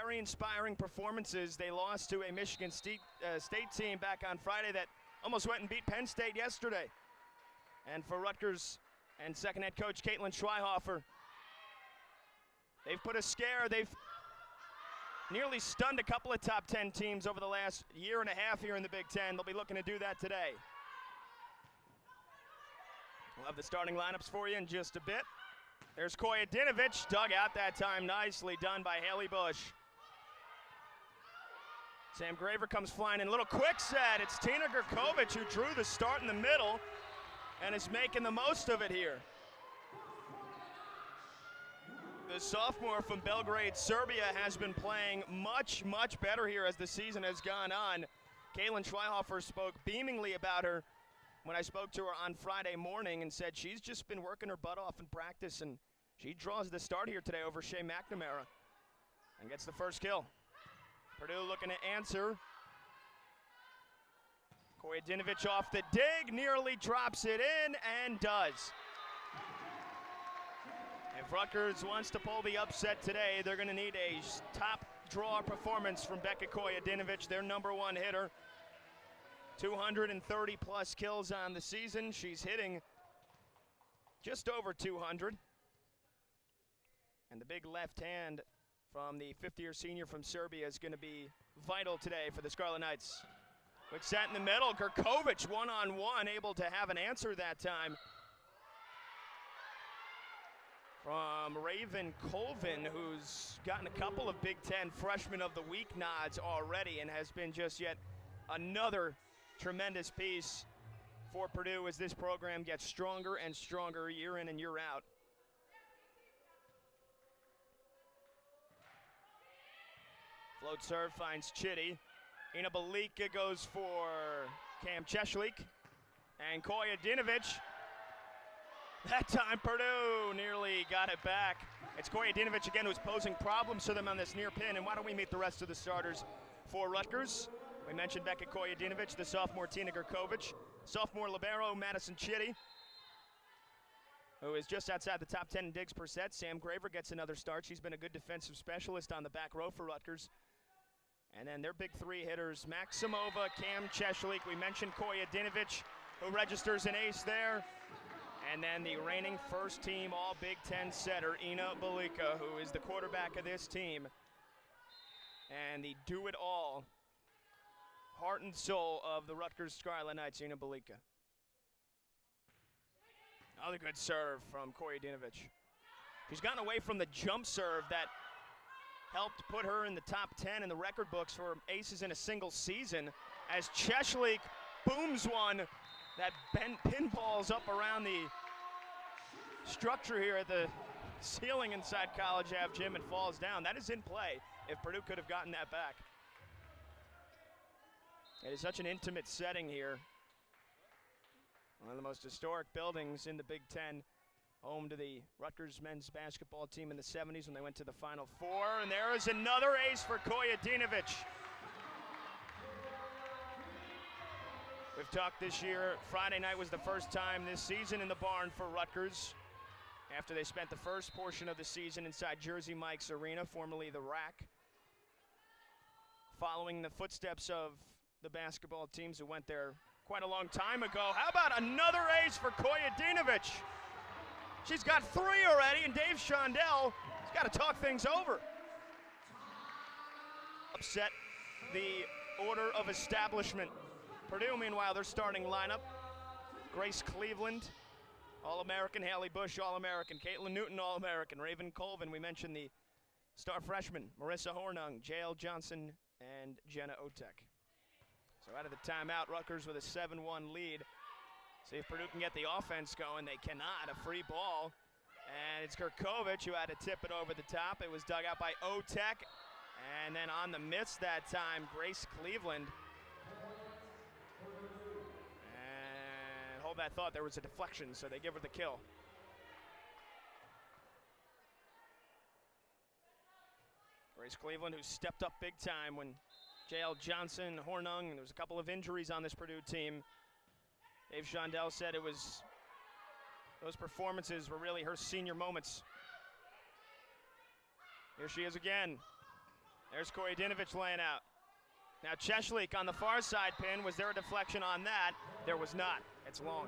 very inspiring performances. They lost to a Michigan State team back on Friday that almost went and beat Penn State yesterday. And for Rutgers and second head coach Caitlin Schweihofer, they've put a scare. They've nearly stunned a couple of top 10 teams over the last year and a half here in the Big Ten. They'll be looking to do that today. We'll have the starting lineups for you in just a bit. There's Koya Dinovich, dug out that time. Nicely done by Haley Bush. Sam Graver comes flying in. A little quick set. It's Tina Grkovic who drew the start in the middle and is making the most of it here. The sophomore from Belgrade, Serbia, has been playing much, much better here as the season has gone on. Caitlin Schweihofer spoke beamingly about her when I spoke to her on Friday morning and said she's just been working her butt off in practice, and she draws the start here today over Shea McNamara and gets the first kill. Purdue looking to answer. Koya Dinovich off the dig, nearly drops it in and does. If Rutgers wants to pull the upset today, they're going to need a top draw performance from Becca Koya Dinovich, their #1 hitter. 230 plus kills on the season. She's hitting just over 200. And the big left hand from the fifth-year senior from Serbia is going to be vital today for the Scarlet Knights. Quick set in the middle. Grkovic one-on-one, able to have an answer that time from Raven Colvin, who's gotten a couple of Big Ten Freshman of the Week nods already and has been just yet another tremendous piece for Purdue as this program gets stronger and stronger year in and year out. Float serve finds Chitty. Ina Balika goes for Cam Cheshlik. And Koya Dinovich. That time Purdue nearly got it back. It's Koya Dinovich again who's posing problems to them on this near pin. And why don't we meet the rest of the starters for Rutgers? We mentioned Becca Koya Dinovich, the sophomore Tina Grkovic, sophomore libero Madison Chitty, who is just outside the top 10 in digs per set. Sam Graver gets another start. She's been a good defensive specialist on the back row for Rutgers. And then their big three hitters, Maximova, Cam Cheshlik. We mentioned Koya Dinovich, who registers an ace there. And then the reigning first team All Big Ten setter, Ina Balika, who is the quarterback of this team. And the do-it-all heart and soul of the Rutgers Scarlet Knights, Ina Balika. Another good serve from Koya Dinovich. She's gotten away from the jump serve that helped put her in the top 10 in the record books for aces in a single season, as Cheshlik booms one that pinballs up around the structure here at the ceiling inside College Ave Gym and falls down. That is in play if Purdue could have gotten that back. It is such an intimate setting here. One of the most historic buildings in the Big Ten, home to the Rutgers men's basketball team in the 70s when they went to the Final Four. And there is another ace for Koya Dinovich. We've talked this year, Friday night was the first time this season in the barn for Rutgers after they spent the first portion of the season inside Jersey Mike's Arena, formerly the Rack, following the footsteps of the basketball teams who went there quite a long time ago. How about another ace for Koya Dinovich? She's got 3 already, and Dave Shondell has got to talk things over. Upset the order of establishment. Purdue, meanwhile, their starting lineup: Grace Cleveland, All-American; Haley Bush, All-American; Caitlin Newton, All-American; Raven Colvin, we mentioned the star freshman, Marissa Hornung, J.L. Johnson, and Jenna Otek. So out of the timeout, Rutgers with a 7-1 lead. See if Purdue can get the offense going. They cannot. A free ball. And it's Grkovic who had to tip it over the top. It was dug out by Otek. And then on the miss that time, Grace Cleveland. And hold that thought, there was a deflection, so they give her the kill. Grace Cleveland, who stepped up big time when J.L. Johnson, Hornung, and there was a couple of injuries on this Purdue team. Dave Shondell said it was, those performances were really her senior moments. Here she is again. There's Koyedinovich laying out. Now Cheshlik on the far side pin. Was there a deflection on that? There was not. It's long.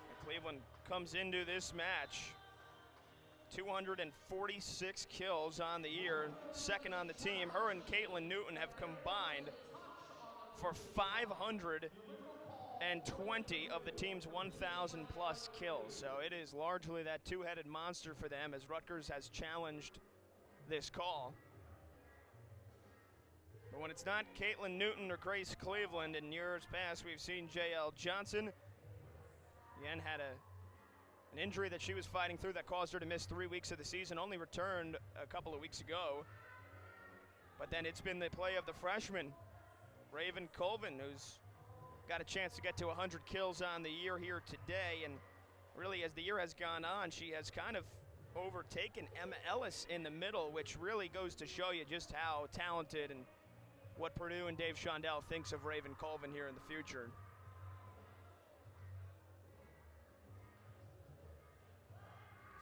And Cleveland comes into this match 246 kills on the year, second on the team. Her and Caitlin Newton have combined for 520 of the team's 1,000 plus kills. So it is largely that two-headed monster for them as Rutgers has challenged this call. But when it's not Caitlin Newton or Grace Cleveland, in years past we've seen J.L. Johnson. Again, had an injury that she was fighting through that caused her to miss 3 weeks of the season, only returned a couple of weeks ago. But then it's been the play of the freshman, Raven Colvin, who's got a chance to get to 100 kills on the year here today. And really, as the year has gone on, she has kind of overtaken Emma Ellis in the middle, which really goes to show you just how talented and what Purdue and Dave Shondell thinks of Raven Colvin here in the future.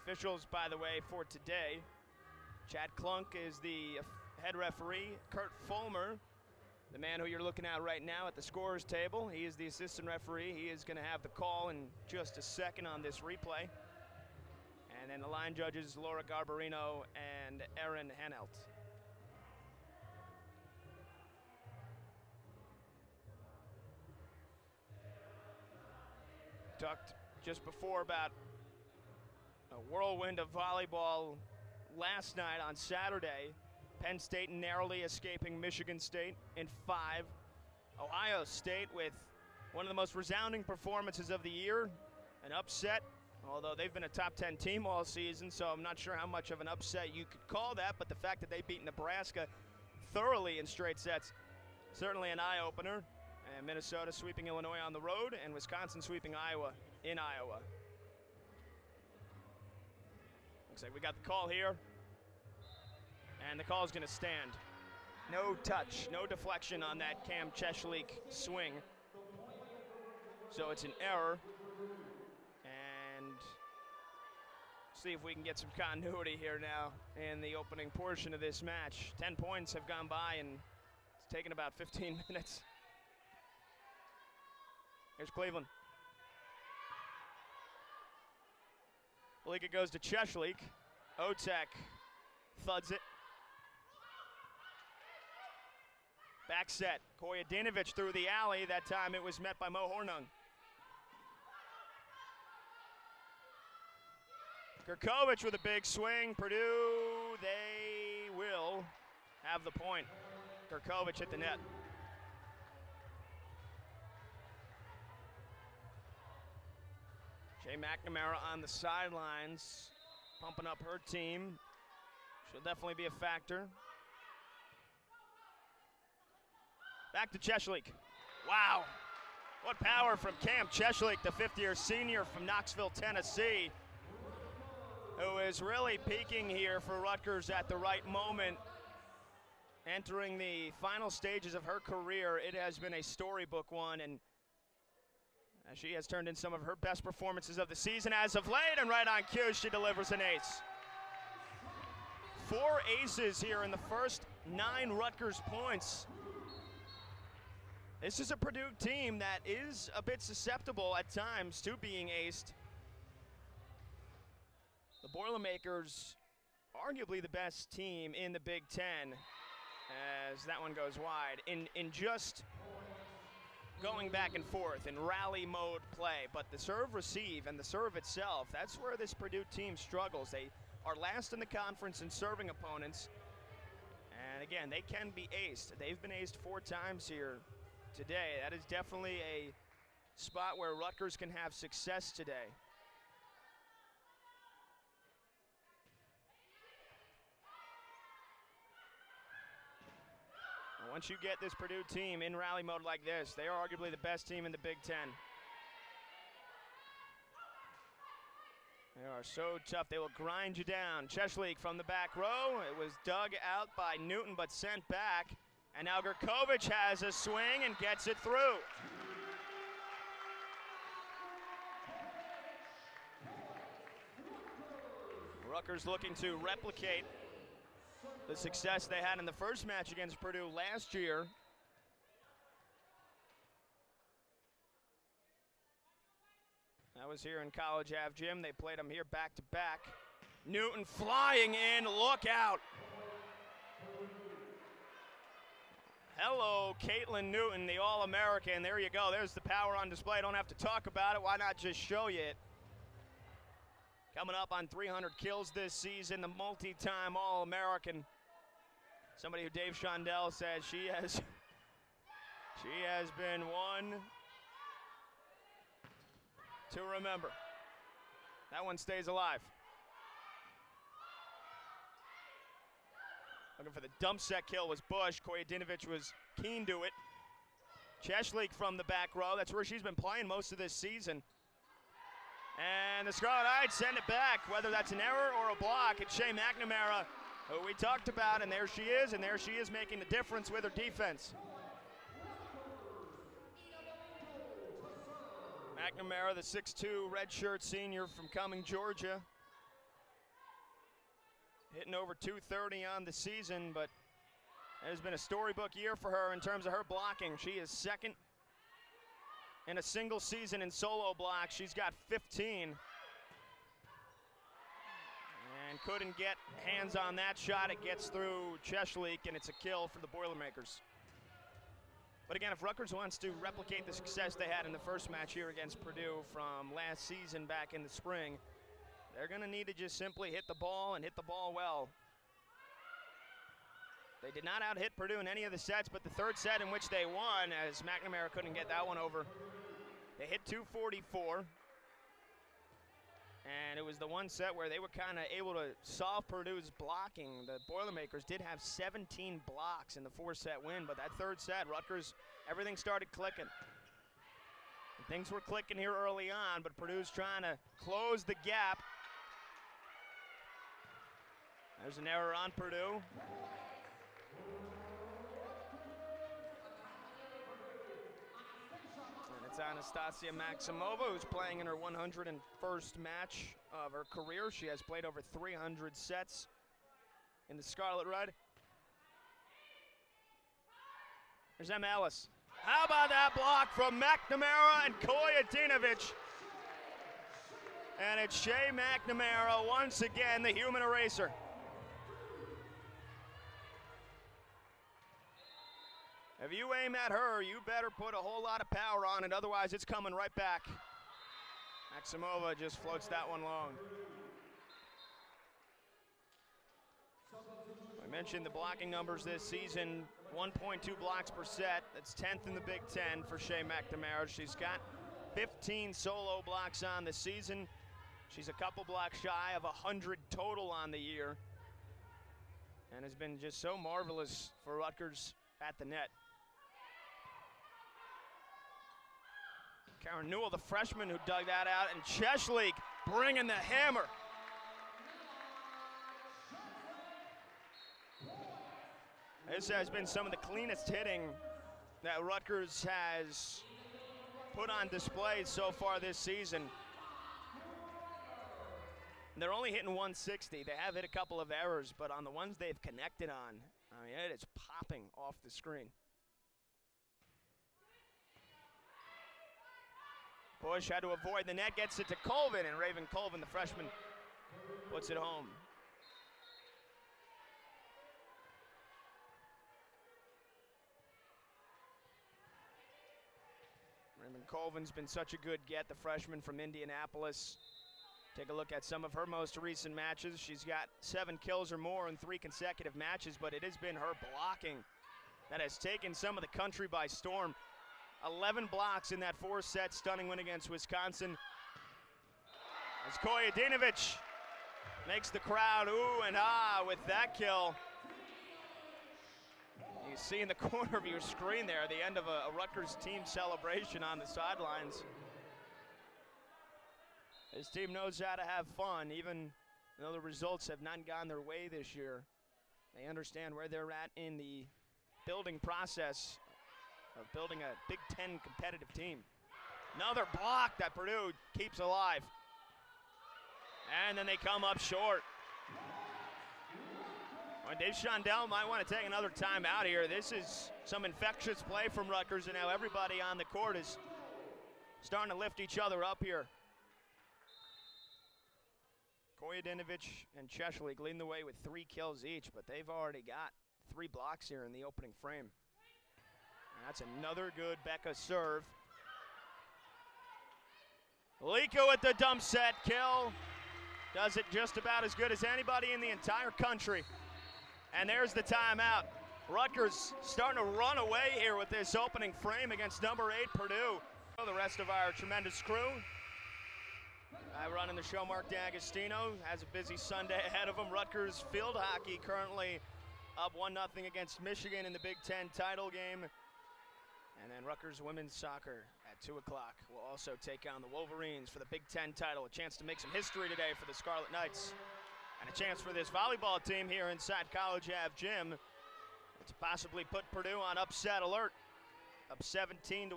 Officials, by the way, for today, Chad Klunk is the head referee. Kurt Fulmer, the man who you're looking at right now at the scorer's table, he is the assistant referee. He is going to have the call in just a second on this replay. And then the line judges, Laura Garbarino and Erin Hanelt. Talked just before about a whirlwind of volleyball last night on Saturday. Penn State narrowly escaping Michigan State in 5. Ohio State with one of the most resounding performances of the year, an upset, although they've been a top 10 team all season, so I'm not sure how much of an upset you could call that, but the fact that they beat Nebraska thoroughly in straight sets, certainly an eye-opener. And Minnesota sweeping Illinois on the road, and Wisconsin sweeping Iowa in Iowa. Looks like we got the call here, and the call is going to stand. No touch, no deflection on that Cam Cheshlik swing. So it's an error. And see if we can get some continuity here now in the opening portion of this match. 10 points have gone by, and it's taken about 15 minutes. Here's Cleveland. Malika goes to Cheshlik. Otek thuds it. Back set. Koyedinovich through the alley. That time it was met by Mo Hornung. Kurkovich with a big swing. Purdue, they will have the point. Kurkovich hit the net. Jay McNamara on the sidelines, pumping up her team. She'll definitely be a factor. Back to Cheshlik. Wow, what power from Cam Cheshlik, the fifth-year senior from Knoxville, Tennessee, who is really peaking here for Rutgers at the right moment. Entering the final stages of her career, it has been a storybook one, and she has turned in some of her best performances of the season as of late, and right on cue, she delivers an ace. 4 aces here in the first 9 Rutgers points. This is a Purdue team that is a bit susceptible at times to being aced. The Boilermakers, arguably the best team in the Big Ten, as that one goes wide, in just going back and forth in rally mode play. But the serve receive and the serve itself, that's where this Purdue team struggles. They are last in the conference in serving opponents, and again, they can be aced. They've been aced 4 times here today. That is definitely a spot where Rutgers can have success today. Once you get this Purdue team in rally mode like this, they are arguably the best team in the Big Ten. They are so tough, they will grind you down. Cheshlik from the back row. It was dug out by Newton, but sent back. And now Kurkovich has a swing and gets it through. Rutgers looking to replicate the success they had in the first match against Purdue last year. That was here in College Ave Gym. They played them here back-to-back. Newton flying in, look out. Hello, Caitlin Newton, the All-American. There you go, there's the power on display. Don't have to talk about it, why not just show you it? Coming up on 300 kills this season, the multi-time All-American. Somebody who Dave Shondell says she has been one to remember. That one stays alive. Looking for the dump set kill was Bush. Kojadinovic was keen to it. Cheshlik from the back row. That's where she's been playing most of this season. And the Scarlet Knights send it back. Whether that's an error or a block, it's Shea McNamara, who we talked about, and there she is making the difference with her defense. McNamara, the 6'2" redshirt senior from Cumming, Georgia. Hitting over 230 on the season, but it has been a storybook year for her in terms of her blocking. She is second in a single season in solo blocks. She's got 15. And couldn't get hands on that shot. It gets through Cheshlik, and it's a kill for the Boilermakers. But again, if Rutgers wants to replicate the success they had in the first match here against Purdue from last season back in the spring, they're going to need to just simply hit the ball and hit the ball well. They did not out-hit Purdue in any of the sets, but the third set in which they won, as McNamara couldn't get that one over, they hit 244. And it was the one set where they were kind of able to solve Purdue's blocking. The Boilermakers did have 17 blocks in the 4-set win, but that third set, Rutgers, everything started clicking. And things were clicking here early on, but Purdue's trying to close the gap. There's an error on Purdue. And it's Anastasia Maximova, who's playing in her 101st match of her career. She has played over 300 sets in the Scarlet Red. There's Emma Ellis. How about that block from McNamara and Kojadinovic? And it's Shea McNamara, once again, the human eraser. If you aim at her, you better put a whole lot of power on it, otherwise it's coming right back. Maximova just floats that one long. I mentioned the blocking numbers this season, 1.2 blocks per set. That's 10th in the Big Ten for Shea McNamara. She's got 15 solo blocks on the season. She's a couple blocks shy of 100 total on the year, and has been just so marvelous for Rutgers at the net. Karen Newell, the freshman who dug that out, and Cheshlik bringing the hammer. This has been some of the cleanest hitting that Rutgers has put on display so far this season. They're only hitting 160. They have hit a couple of errors, but on the ones they've connected on, I mean, it is popping off the screen. Bush had to avoid the net, gets it to Colvin, and Raven Colvin, the freshman, puts it home. Raven Colvin's been such a good get, the freshman from Indianapolis. Take a look at some of her most recent matches. She's got 7 kills or more in 3 consecutive matches, but it has been her blocking that has taken some of the country by storm. 11 blocks in that 4-set stunning win against Wisconsin. As Kojadinovic makes the crowd ooh and ah with that kill. You see in the corner of your screen there, the end of a Rutgers team celebration on the sidelines. His team knows how to have fun, even though the results have not gone their way this year. They understand where they're at in the building process of building a Big Ten competitive team. Another block that Purdue keeps alive. And then they come up short. Well, Dave Shondell might want to take another time out here. This is some infectious play from Rutgers, and now everybody on the court is starting to lift each other up here. Kojadinovich and Cheshlik leading the way with 3 kills each, but they've already got 3 blocks here in the opening frame. And that's another good Becca serve. Liko with the dump set kill. Does it just about as good as anybody in the entire country. And there's the timeout. Rutgers starting to run away here with this opening frame against number 8 Purdue. The rest of our tremendous crew. I run in the show, Mark D'Agostino, has a busy Sunday ahead of him. Rutgers field hockey currently up 1-0 against Michigan in the Big Ten title game. And then Rutgers women's soccer at 2 o'clock will also take on the Wolverines for the Big Ten title. A chance to make some history today for the Scarlet Knights. And a chance for this volleyball team here inside College Ave Gym to possibly put Purdue on upset alert. Up 17-11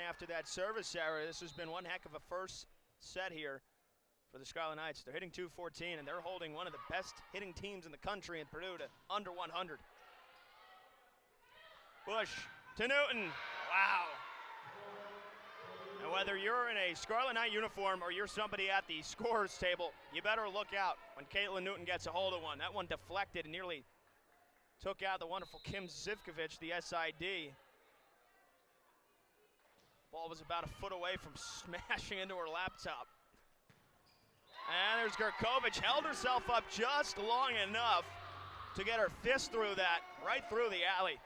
after that service error. This has been one heck of a first set here for the Scarlet Knights. They're hitting .214, and they're holding one of the best hitting teams in the country in Purdue to under 100. Bush to Newton. Wow. And whether you're in a Scarlet Knight uniform or you're somebody at the scorer's table, you better look out when Caitlin Newton gets a hold of one. That one deflected and nearly took out the wonderful Kim Zivkovic, the SID. Ball was about a foot away from smashing into her laptop. And there's Gurkovic, held herself up just long enough to get her fist through that, right through the alley.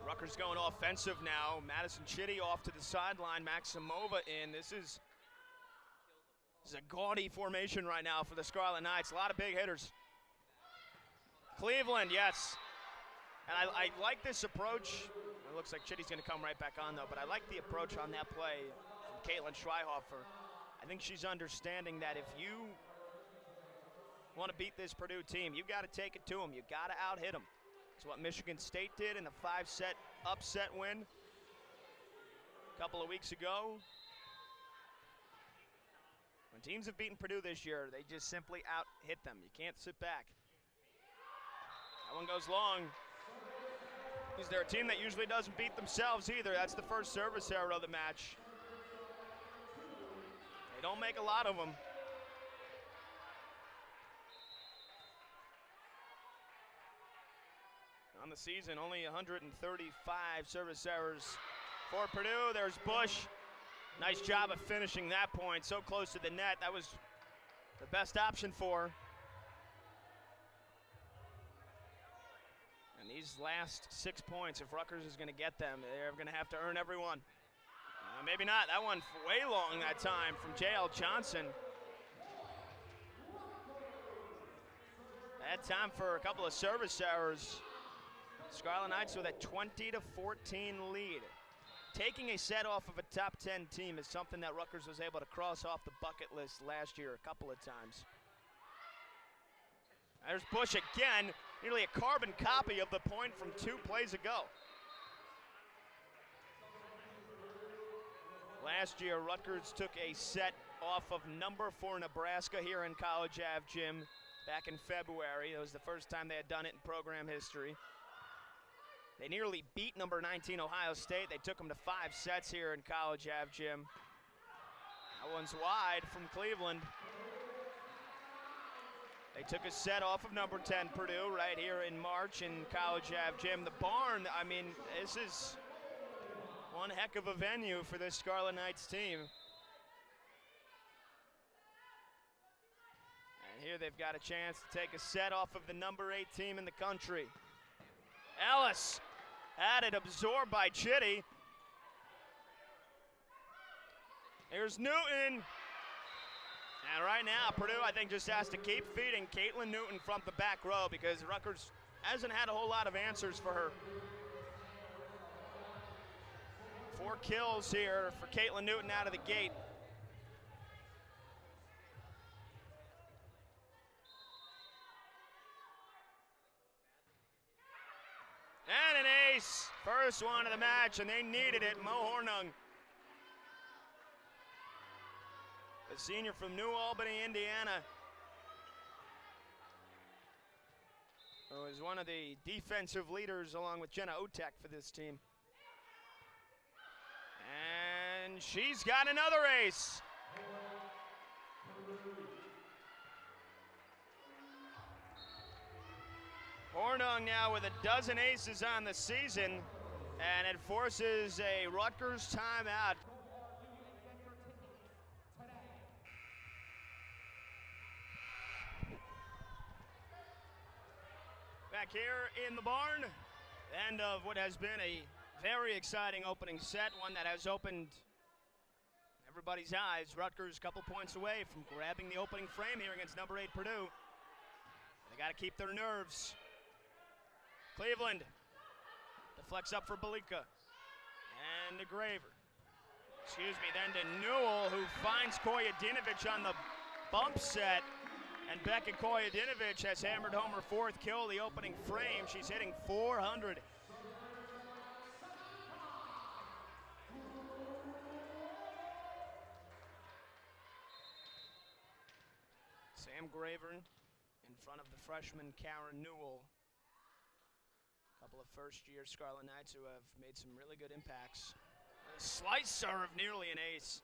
Rutgers going offensive now. Madison Chitty off to the sideline, Maximova in. This is a gaudy formation right now for the Scarlet Knights. A lot of big hitters. Cleveland, yes. And I like this approach. It looks like Chitty's going to come right back on, though, but I like the approach on that play from Caitlin Schreihofer. I think she's understanding that if you want to beat this Purdue team, you've got to take it to them. You've got to out-hit them. It's what Michigan State did in the 5-set upset win a couple of weeks ago. When teams have beaten Purdue this year, they just simply out-hit them. You can't sit back. That one goes long. Is there a team that usually doesn't beat themselves either? That's the first service error of the match. They don't make a lot of them. On the season, only 135 service errors for Purdue. There's Bush. Nice job of finishing that point. So close to the net. That was the best option for her. And these last 6 points, if Rutgers is going to get them, they're going to have to earn every one. Maybe not. That one way long that time from J.L. Johnson. That time for a couple of service errors. Scarlet Knights with a 20-14 lead. Taking a set off of a top 10 team is something that Rutgers was able to cross off the bucket list last year a couple of times. There's Bush again, nearly a carbon copy of the point from 2 plays ago. Last year, Rutgers took a set off of number 4 Nebraska here in College Ave Gym back in February. It was the first time they had done it in program history. They nearly beat number 19 Ohio State. They took them to 5 sets here in College Ave Gym. That one's wide from Cleveland. They took a set off of number 10 Purdue right here in March in College Ave Gym. The barn, I mean, this is one heck of a venue for this Scarlet Knights team. And here they've got a chance to take a set off of the number 8 team in the country. Ellis had it absorbed by Chitty. Here's Newton. And right now, Purdue, I think, just has to keep feeding Caitlin Newton from the back row because Rutgers hasn't had a whole lot of answers for her. 4 kills here for Caitlin Newton out of the gate. And an ace, first one of the match, and they needed it, Mo Hornung. The senior from New Albany, Indiana. who is one of the defensive leaders along with Jenna Otek for this team. And she's got another ace. Hornung now with a dozen aces on the season, and it forces a Rutgers timeout. Back here in the barn, end of what has been a very exciting opening set, one that has opened everybody's eyes. Rutgers a couple points away from grabbing the opening frame here against number 8 Purdue. They got to keep their nerves. Cleveland deflects up for Belika and to Graver. Then to Newell, who finds Kojadinovic on the bump set. And Becca Kojadinovic has hammered home her 4th kill, the opening frame. She's hitting 400. Sam Graver in front of the freshman Karen Newell. A couple of first-year Scarlet Knights who have made some really good impacts. A slice serve, nearly an ace.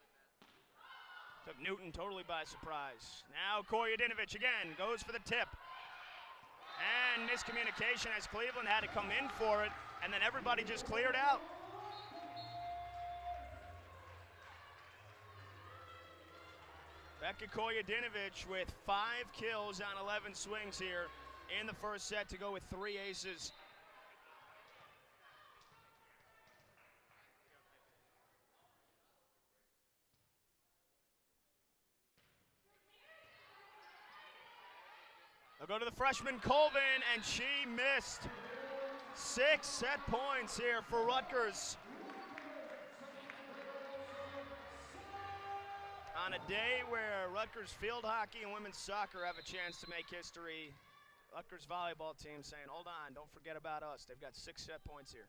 Took Newton totally by surprise. Now Kojadinovic again goes for the tip. And miscommunication as Cleveland had to come in for it, and then everybody just cleared out. Becca Kojadinovic with 5 kills on 11 swings here in the first set to go with 3 aces. They'll go to the freshman Colvin, and she missed. 6 set points here for Rutgers. On a day where Rutgers field hockey and women's soccer have a chance to make history, Rutgers volleyball team saying, hold on, don't forget about us. They've got 6 set points here.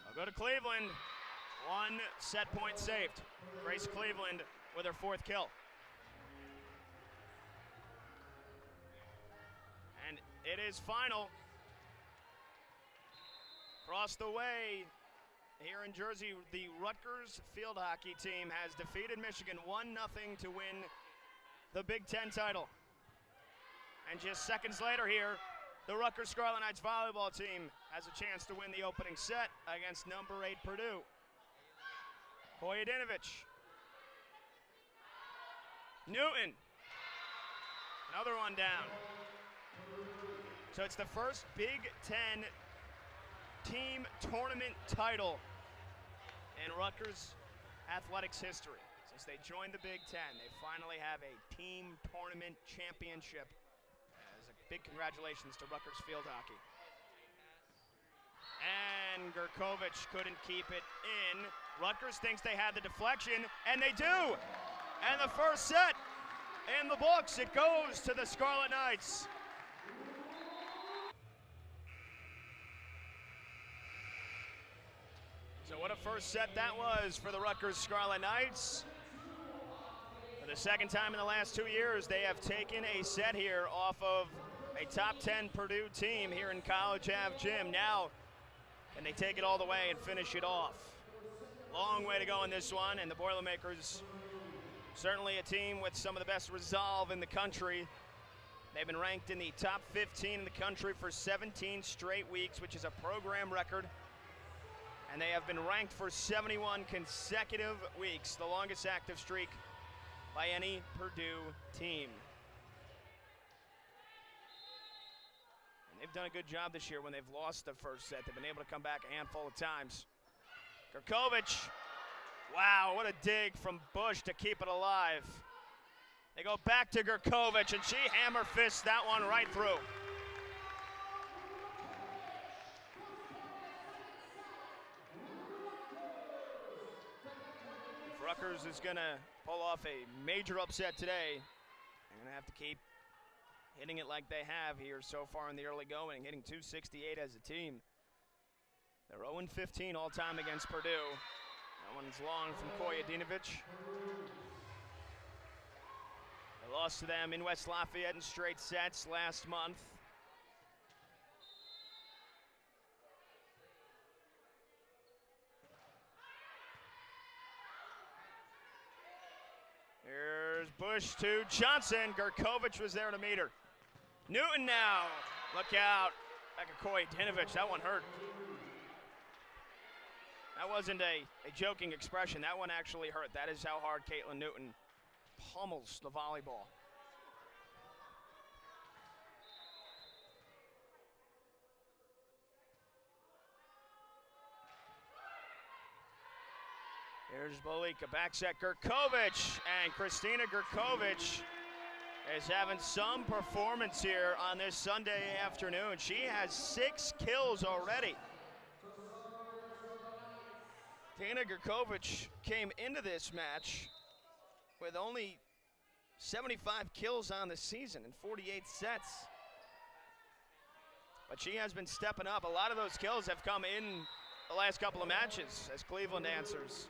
I'll go to Cleveland. 1 set point saved. Grace Cleveland with her 4th kill. And it is final. Across the way here in Jersey, the Rutgers field hockey team has defeated Michigan 1-0 to win the Big Ten title. And just seconds later here, the Rutgers Scarlet Knights volleyball team has a chance to win the opening set against number 8 Purdue. Kojadinovic. Newton. Another one down. So it's the first Big Ten team tournament title in Rutgers athletics history. Since they joined the Big Ten, they finally have a team tournament championship. As a big congratulations to Rutgers field hockey. And Gurkovic couldn't keep it in. Rutgers thinks they had the deflection, and they do. And the first set in the books. It goes to the Scarlet Knights. So what a first set that was for the Rutgers Scarlet Knights. For the second time in the last 2 years, they have taken a set here off of a top 10 Purdue team here in College Ave Gym. Now, can they take it all the way and finish it off? Long way to go in this one, and the Boilermakers, certainly a team with some of the best resolve in the country. They've been ranked in the top 15 in the country for 17 straight weeks, which is a program record. And they have been ranked for 71 consecutive weeks, the longest active streak by any Purdue team. They've done a good job this year when they've lost the first set. They've been able to come back a handful of times. Gurkovic, wow, what a dig from Bush to keep it alive. They go back to Gurkovic, and she hammer fists that one right through. If Rutgers is gonna pull off a major upset today, they're gonna have to keep hitting it like they have here so far in the early going, hitting .268 as a team. They're 0-15 all time against Purdue. That one's long from Kojadinovic. Lost to them in West Lafayette in straight sets last month. Here's Bush to Johnson. Gurkovic was there to meet her. Newton now. Look out. Back at Koya Dinovich. That one hurt. That wasn't a joking expression. That one actually hurt. That is how hard Caitlin Newton pummels the volleyball. Here's Bolika, back set Gurkovic, and Kristina Gurkovic is having some performance here on this Sunday afternoon. She has 6 kills already. Tina Gurkovic came into this match with only 75 kills on the season in 48 sets. But she has been stepping up. A lot of those kills have come in the last couple of matches as Cleveland answers.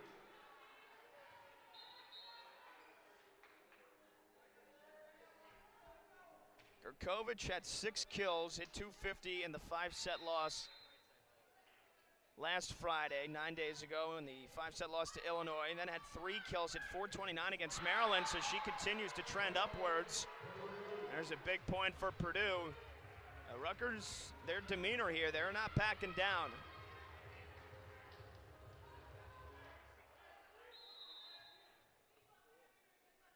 Gurkovic had 6 kills, hit .250 in the 5-set loss last Friday, 9 days ago, in the 5-set loss to Illinois, and then had 3 kills at .429 against Maryland, so she continues to trend upwards. There's a big point for Purdue. Rutgers, their demeanor here, they're not backing down.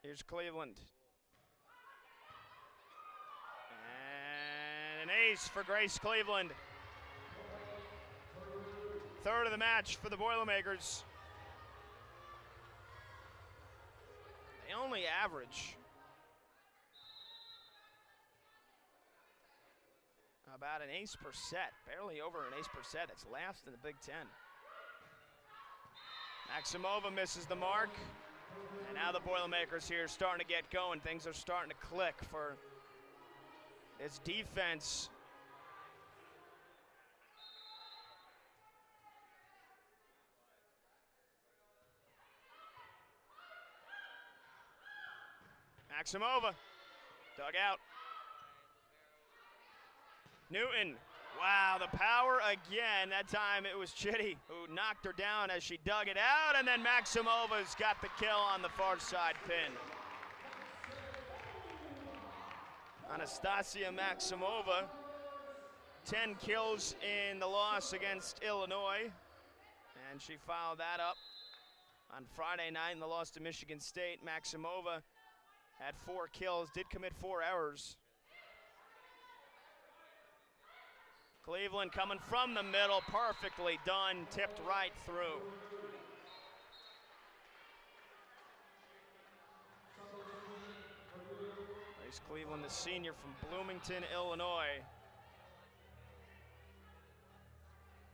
Here's Cleveland. And an ace for Grace Cleveland. Third of the match for the Boilermakers. They only average about an ace per set, barely over an ace per set. It's last in the Big Ten. Maximova misses the mark. And now the Boilermakers here starting to get going. Things are starting to click for this defense. Maximova, dug out. Newton, wow, the power again. That time it was Chitty who knocked her down as she dug it out, and then Maximova's got the kill on the far side pin. Anastasia Maximova, 10 kills in the loss against Illinois, and she followed that up on Friday night in the loss to Michigan State. Maximova had 4 kills, did commit 4 errors. Cleveland coming from the middle, perfectly done, tipped right through. Grace Cleveland, the senior from Bloomington, Illinois.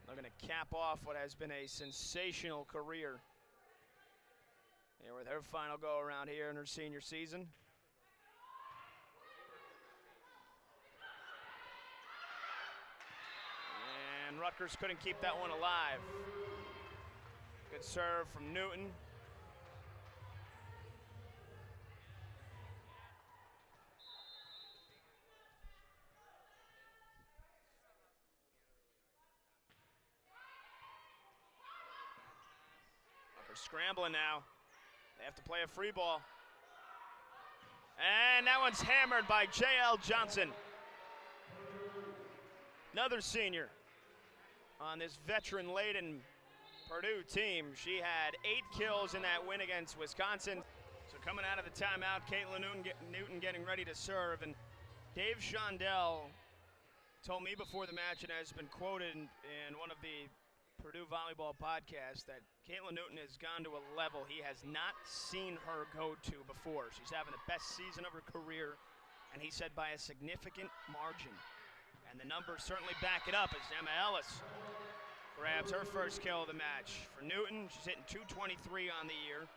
Looking to cap off what has been a sensational career here with her final go around here in her senior season. And Rutgers couldn't keep that one alive. Good serve from Newton. Rutgers scrambling now. They have to play a free ball. And that one's hammered by J.L. Johnson. Another senior on this veteran-laden Purdue team. She had 8 kills in that win against Wisconsin. So coming out of the timeout, Caitlin Newton getting ready to serve. And Dave Shondell told me before the match, and has been quoted in one of the Purdue Volleyball podcasts, that Caitlin Newton has gone to a level he has not seen her go to before. She's having the best season of her career, and he said by a significant margin. And the numbers certainly back it up as Emma Ellis grabs her first kill of the match. For Newton, she's hitting .223 on the year.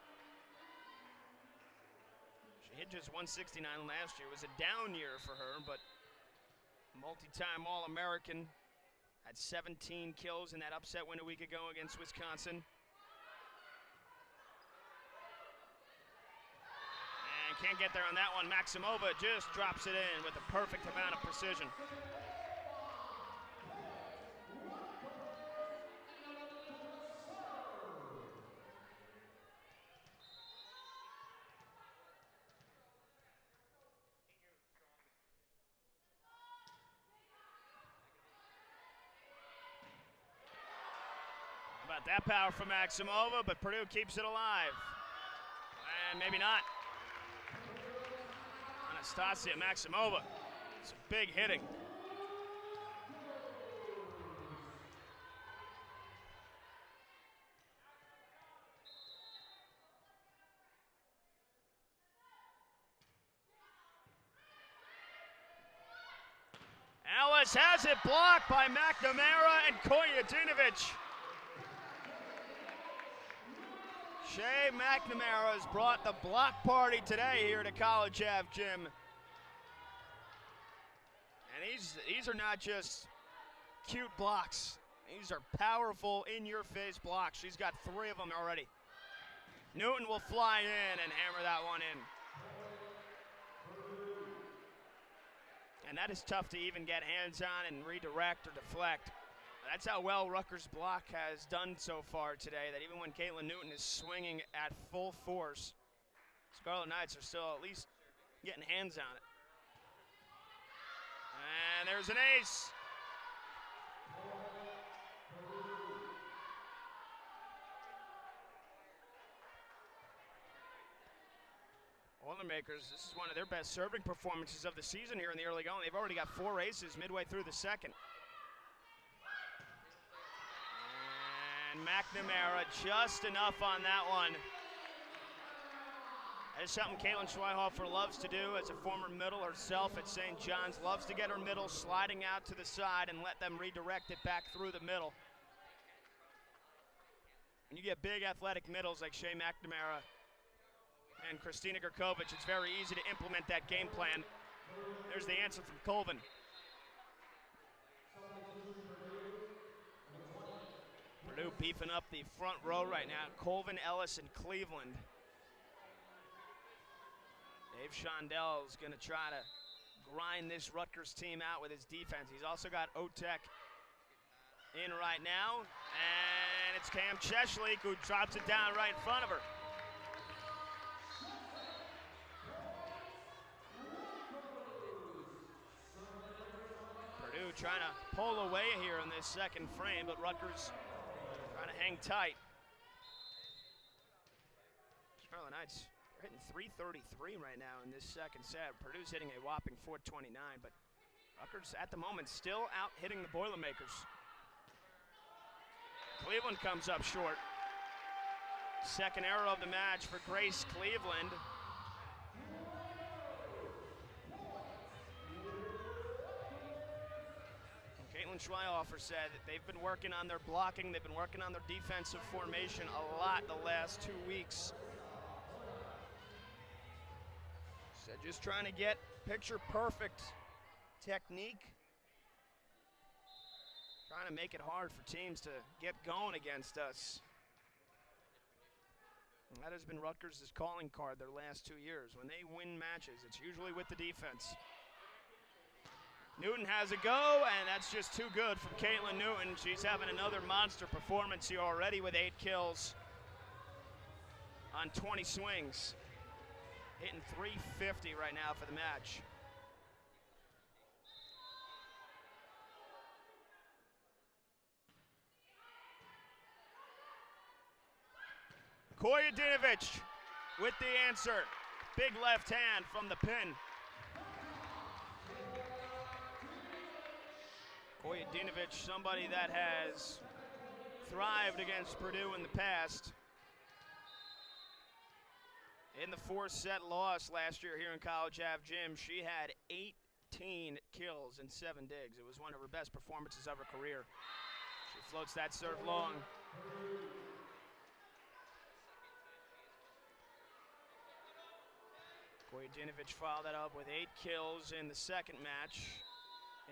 She hit just .169 last year. It was a down year for her, but multi-time All-American. Had 17 kills in that upset win a week ago against Wisconsin. And can't get there on that one. Maximova just drops it in with a perfect amount of precision. How about that power from Maximova, but Purdue keeps it alive. And maybe not. Anastasia Maximova. Some big hitting. Ellis has it blocked by McNamara and Koyedinovic. Shea McNamara has brought the block party today here to College Ave Gym. And these are not just cute blocks. These are powerful, in-your-face blocks. She's got 3 of them already. Newton will fly in and hammer that one in. And that is tough to even get hands on and redirect or deflect. That's how well Rutgers' block has done so far today, that even when Caitlin Newton is swinging at full force, Scarlet Knights are still at least getting hands on it. And there's an ace. Boilermakers, this is one of their best serving performances of the season here in the early going. They've already got 4 aces midway through the second. And McNamara just enough on that one. That is something Caitlin Schweihofer loves to do as a former middle herself at St. John's. Loves to get her middle sliding out to the side and let them redirect it back through the middle. When you get big athletic middles like Shea McNamara and Christina Gurkovic, it's very easy to implement that game plan. There's the answer from Colvin. Purdue beefing up the front row right now. Colvin, Ellis, and Cleveland. Dave Shondell's going to try to grind this Rutgers team out with his defense. He's also got Otek in right now. And it's Cam Cheshlik who drops it down right in front of her. Purdue trying to pull away here in this second frame, but Rutgers trying to hang tight. Scarlet Knights are hitting .333 right now in this second set. Purdue's hitting a whopping .429, but Rutgers at the moment still out hitting the Boilermakers. Cleveland comes up short. Second error of the match for Grace Cleveland. Caitlin Schweihofer said that they've been working on their blocking, they've been working on their defensive formation a lot the last 2 weeks. Said just trying to get picture perfect technique. Trying to make it hard for teams to get going against us. And that has been Rutgers' calling card their last 2 years. When they win matches, it's usually with the defense. Newton has a go, and that's just too good from Caitlin Newton. She's having another monster performance here already with 8 kills on 20 swings. Hitting .350 right now for the match. Koyedinovic with the answer. Big left hand from the pin. Koyedinovic, somebody that has thrived against Purdue in the past. In the 4-set loss last year here in College Ave Gym, she had 18 kills and 7 digs. It was one of her best performances of her career. She floats that serve long. Koyedinovic followed that up with 8 kills in the second match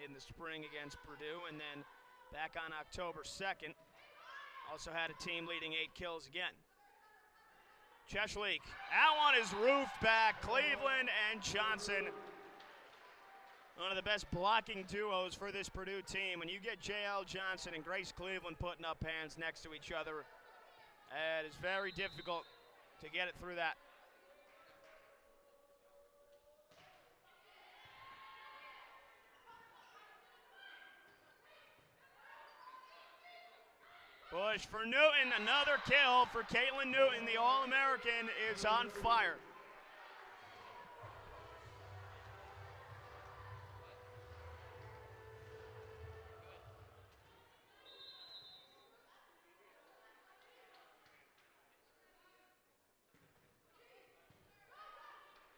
in the spring against Purdue, and then back on October 2nd, also had a team leading 8 kills again. Cheshleek. That one is roofed back. Cleveland and Johnson. One of the best blocking duos for this Purdue team. When you get J.L. Johnson and Grace Cleveland putting up hands next to each other, it is very difficult to get it through that. Push for Newton, another kill for Caitlin Newton. The All-American is on fire.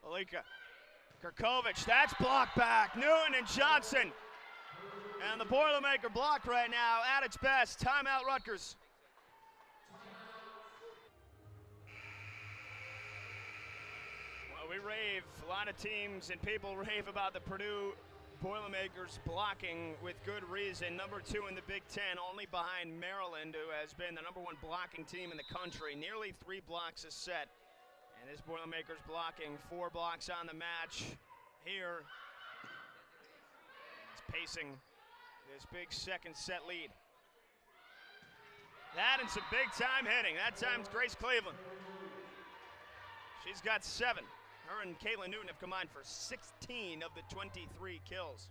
Malika Kirkovich, that's blocked back. Newton and Johnson. And the Boilermaker block right now at its best. Timeout Rutgers. Well, we rave, a lot of teams and people rave about the Purdue Boilermakers blocking with good reason. Number 2 in the Big Ten, only behind Maryland, who has been the number 1 blocking team in the country. Nearly 3 blocks a set. And this Boilermakers blocking 4 blocks on the match here. It's pacing this big second set lead. That and some big time hitting. That time's Grace Cleveland. She's got 7. Her and Caitlin Newton have combined for 16 of the 23 kills.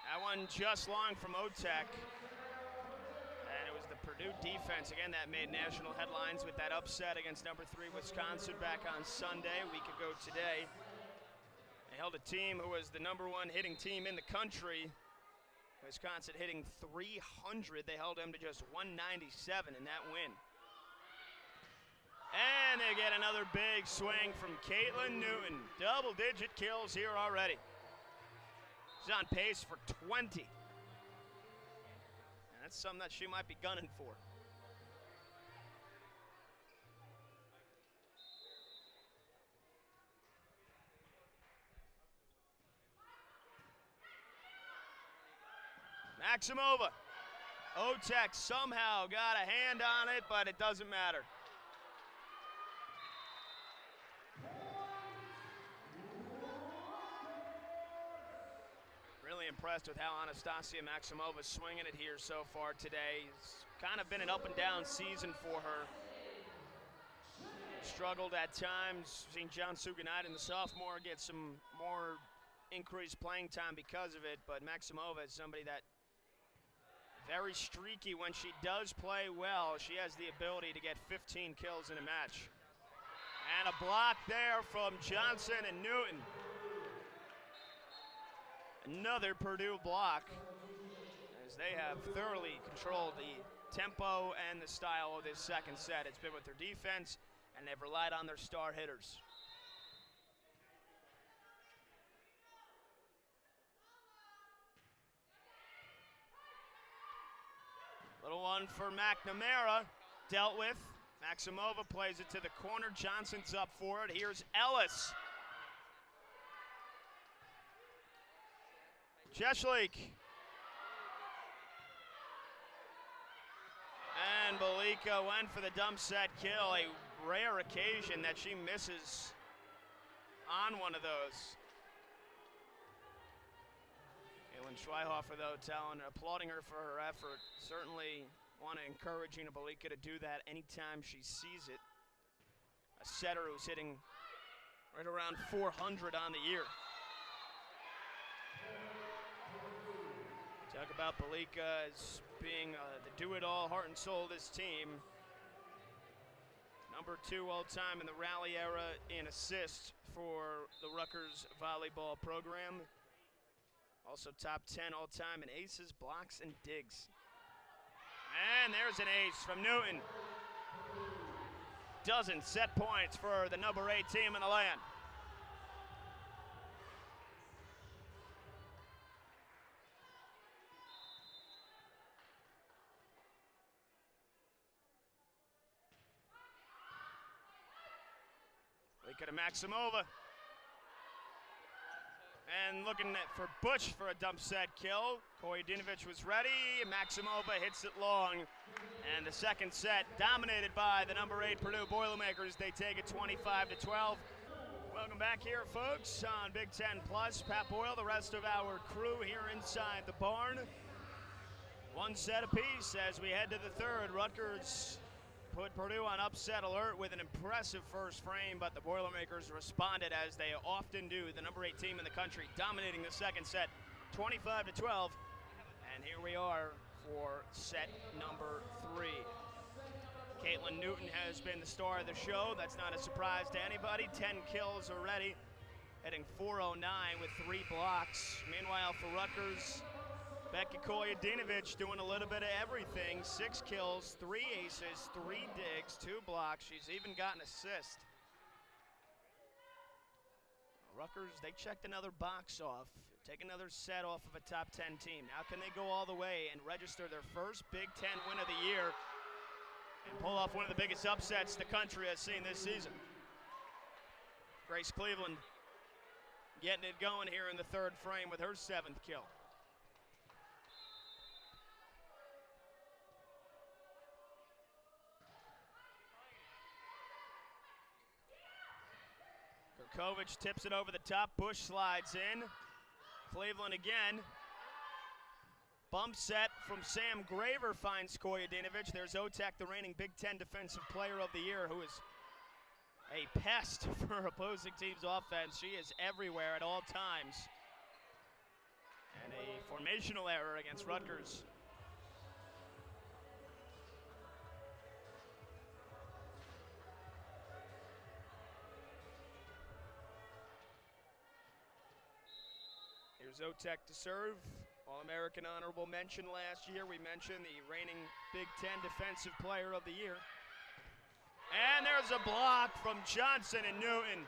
That one just long from Otek. And it was the Purdue defense, again, that made national headlines with that upset against number 3 Wisconsin back on Sunday, a week ago today. They held a team who was the number 1 hitting team in the country. Wisconsin hitting 300. They held them to just 197 in that win. And they get another big swing from Caitlin Newton. Double-digit kills here already. She's on pace for 20. And that's something that she might be gunning for. Maximova. Otek somehow got a hand on it, but it doesn't matter. Really impressed with how Anastasia Maximova's swinging it here so far today. It's kind of been an up and down season for her. Struggled at times. Seen John Suganiden, the sophomore, get some more increased playing time because of it, but Maximova is somebody that very streaky when she does play well. She has the ability to get 15 kills in a match. And a block there from Johnson and Newton. Another Purdue block, as they have thoroughly controlled the tempo and the style of this second set. It's been with their defense, and they've relied on their star hitters. Little one for McNamara, dealt with. Maximova plays it to the corner. Johnson's up for it. Here's Ellis. Cheshleek. And Belika went for the dump set kill. A rare occasion that she misses on one of those. Schweihofer, though, applauding her for her effort. Certainly want to encourage Ina Belika to do that anytime she sees it. A setter who's hitting right around 400 on the year. Talk about Belika as being the do-it-all, heart and soul of this team. Number 2 all-time in the rally era in assists for the Rutgers volleyball program. Also top 10 all-time in aces, blocks, and digs. And there's an ace from Newton. Dozen set points for the number 8 team in the land. Look at Maximova. And looking for Bush for a dump set kill. Kojadinovic was ready. Maximova hits it long. And the second set dominated by the number 8 Purdue Boilermakers. They take it 25-12. Welcome back here, folks, on Big Ten Plus. Pat Boyle, the rest of our crew here inside the barn. One set apiece as we head to the third. Rutgers put Purdue on upset alert with an impressive first frame, but the Boilermakers responded as they often do. The number 8 team in the country dominating the second set, 25-12. And here we are for set number 3. Caitlin Newton has been the star of the show. That's not a surprise to anybody. 10 kills already, hitting .409 with 3 blocks. Meanwhile, for Rutgers, Becky Kojadinovic doing a little bit of everything. 6 kills, 3 aces, 3 digs, 2 blocks. She's even got an assist. Rutgers, they checked another box off. Take another set off of a top 10 team. Now can they go all the way and register their first Big Ten win of the year and pull off one of the biggest upsets the country has seen this season? Grace Cleveland getting it going here in the third frame with her 7th kill. Kovic tips it over the top. Bush slides in. Cleveland again. Bump set from Sam Graver finds Kojadinovic. There's Otek, the reigning Big Ten Defensive Player of the Year, who is a pest for opposing teams' offense. She is everywhere at all times. And a formational error against Rutgers. Here's Otek to serve. All-American honorable mention last year. We mentioned the reigning Big Ten Defensive Player of the Year. And there's a block from Johnson and Newton.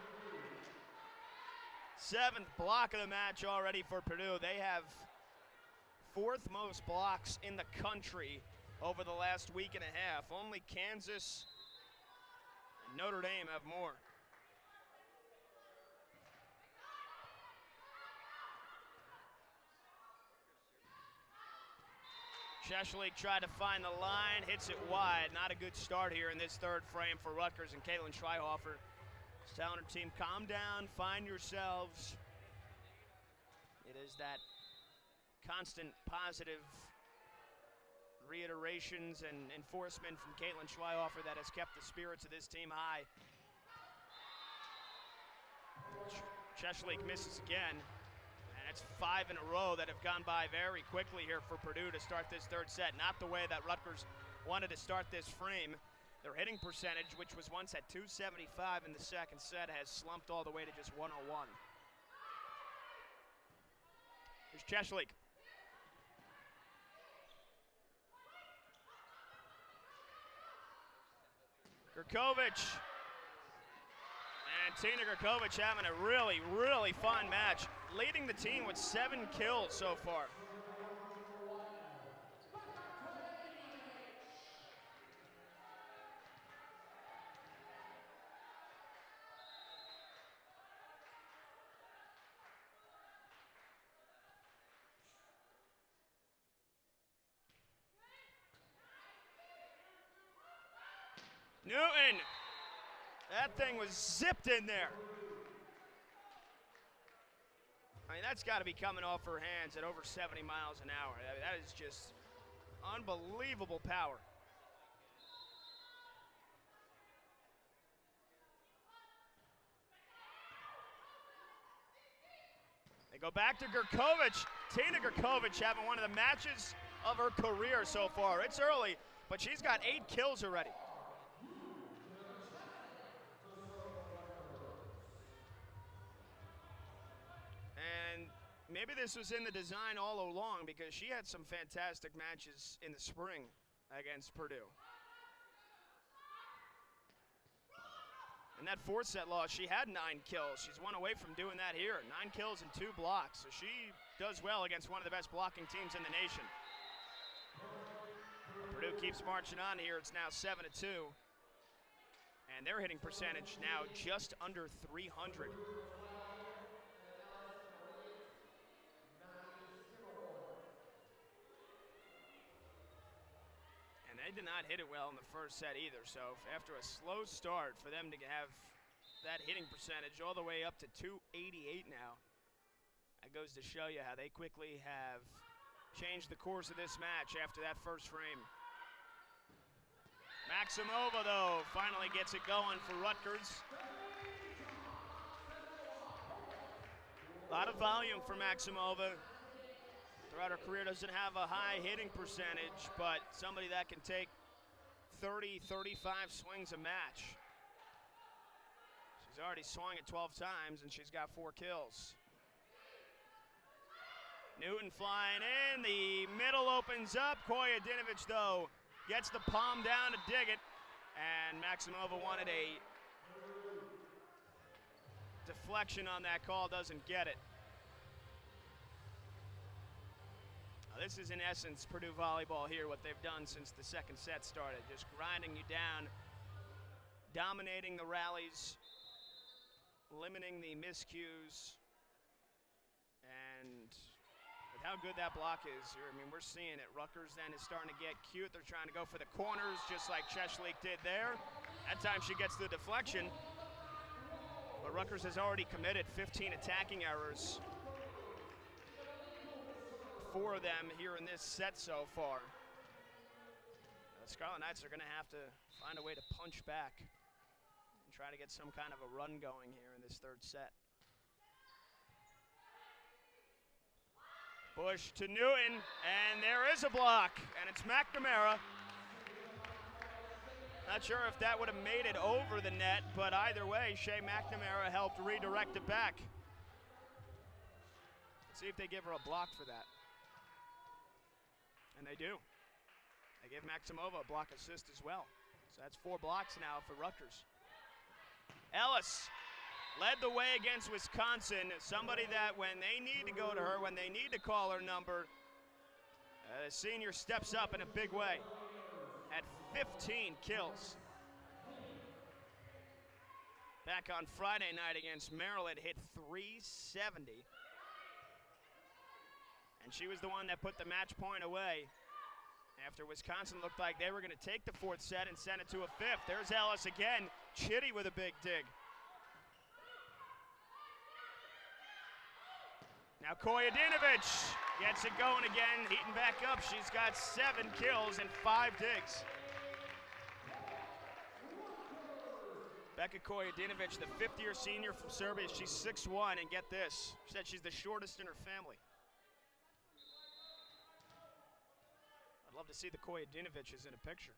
7th block of the match already for Purdue. They have 4th most blocks in the country over the last week and a half. Only Kansas and Notre Dame have more. Cheshlik tried to find the line, hits it wide. Not a good start here in this third frame for Rutgers, and Caitlin Schreihofer is telling her team, calm down, find yourselves. It is that constant positive reiterations and enforcement from Caitlin Schreihofer that has kept the spirits of this team high. Cheshlik misses again. It's 5 in a row that have gone by very quickly here for Purdue to start this third set. Not the way that Rutgers wanted to start this frame. Their hitting percentage, which was once at .275 in the second set, has slumped all the way to just .101. Here's Cheshlik. Grkovic. And Tina Grkovic having a really, really fun match, leading the team with 7 kills so far. Newton. That thing was zipped in there. I mean, that's got to be coming off her hands at over 70 miles an hour. That is just unbelievable power. They go back to Grkovic. Tina Grkovic having one of the matches of her career so far. It's early, but she's got 8 kills already. Maybe this was in the design all along, because she had some fantastic matches in the spring against Purdue. In that 4th set loss, she had 9 kills. She's 1 away from doing that here. 9 kills and 2 blocks. So she does well against one of the best blocking teams in the nation. Purdue keeps marching on here. It's now 7-2. And their hitting percentage now just under .300. They did not hit it well in the first set either, so after a slow start, for them to have that hitting percentage all the way up to 288 now, that goes to show you how they quickly have changed the course of this match after that first frame. Maximova, though, finally gets it going for Rutgers. A lot of volume for Maximova. Throughout her career, doesn't have a high hitting percentage, but somebody that can take 30, 35 swings a match. She's already swung it 12 times, and she's got 4 kills. Newton flying in, the middle opens up. Kojadinovic, though, gets the palm down to dig it, and Maximova wanted a deflection on that call, doesn't get it. This is, in essence, Purdue volleyball here, what they've done since the second set started, just grinding you down, dominating the rallies, limiting the miscues, and with how good that block is here, I mean, we're seeing it. Rutgers then is starting to get cute. They're trying to go for the corners, just like Cheshlik did there. That time she gets the deflection, but Rutgers has already committed 15 attacking errors. 4 of them here in this set so far. The Scarlet Knights are going to have to find a way to punch back and try to get some kind of a run going here in this third set. Bush to Newton, and there is a block, and it's McNamara. Not sure if that would have made it over the net, but either way, Shea McNamara helped redirect it back. Let's see if they give her a block for that. And they do. They give Maximova a block assist as well. So that's 4 blocks now for Rutgers. Ellis led the way against Wisconsin. Somebody that when they need to go to her, when they need to call her number, the senior steps up in a big way at 15 kills. Back on Friday night against Maryland, hit 370. And she was the one that put the match point away after Wisconsin looked like they were going to take the 4th set and send it to a 5th. There's Ellis again. Chitty with a big dig. Now Kojadinovic gets it going again, heating back up. She's got 7 kills and 5 digs. Becca Kojadinovic, the 5th-year senior from Serbia, she's 6'1", and get this, she said she's the shortest in her family. I'd love to see the Kojadinovics in a picture.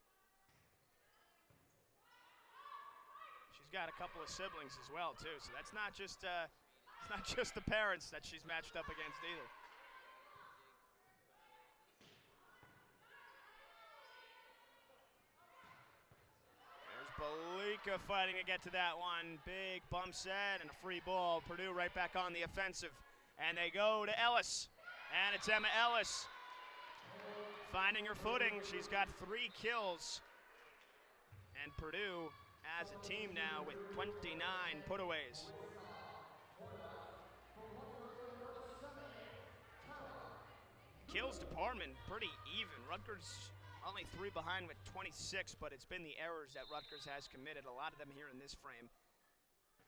She's got a couple of siblings as well, too, so that's not just the parents that she's matched up against either. There's Belika fighting to get to that one. Big bump set and a free ball. Purdue right back on the offensive. And they go to Ellis. And it's Emma Ellis finding her footing. She's got 3 kills. And Purdue as a team now with 29 putaways. Kills department pretty even. Rutgers only 3 behind with 26, but it's been the errors that Rutgers has committed, a lot of them here in this frame.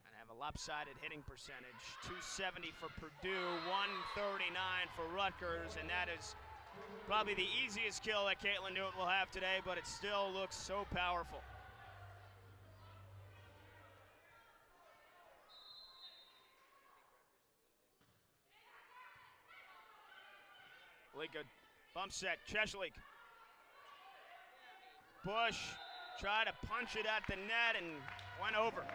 And have a lopsided hitting percentage. 270 for Purdue, 139 for Rutgers, and that is probably the easiest kill that Caitlin Newton will have today, but it still looks so powerful. Good bump set, Cheshlik. Bush tried to punch it at the net and went over.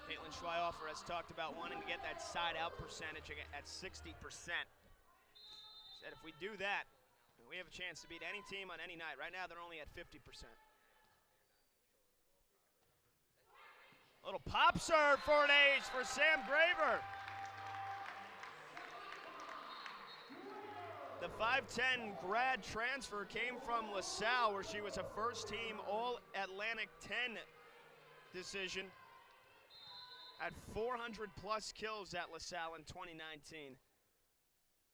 Caitlin Schleierhofer has talked about wanting to get that side-out percentage at 60%. Said if we do that, we have a chance to beat any team on any night. Right now, they're only at 50%. Little pop serve for an ace for Sam Graver. The 5'10 grad transfer came from LaSalle, where she was a first-team All-Atlantic 10 decision. Had 400-plus kills at LaSalle in 2019.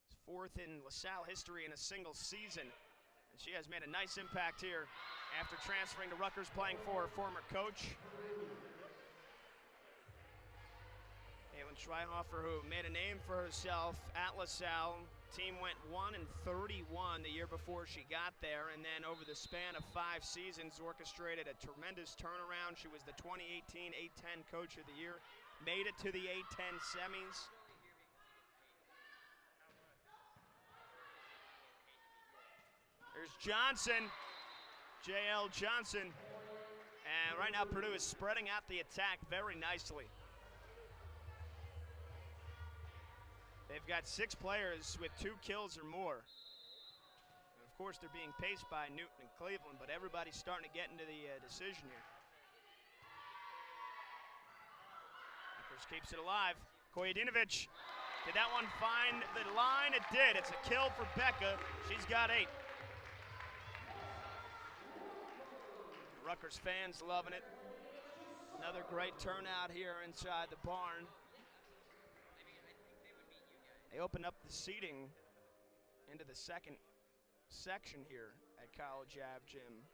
It's fourth in LaSalle history in a single season. And she has made a nice impact here after transferring to Rutgers, playing for her former coach. Caitlin Schweinhofer, who made a name for herself at LaSalle. Team went 1-31 the year before she got there, and then over the span of 5 seasons orchestrated a tremendous turnaround. She was the 2018 A-10 Coach of the Year, made it to the A-10 semis. There's Johnson, J.L. Johnson, and right now Purdue is spreading out the attack very nicely. They've got 6 players with 2 kills or more. And of course, they're being paced by Newton and Cleveland, but everybody's starting to get into the decision here. Rutgers keeps it alive. Kojadinovic, did that one find the line? It did. It's a kill for Becca. She's got 8. Rutgers fans loving it. Another great turnout here inside the barn. They opened up the seating into the second section here at College Ave Gym.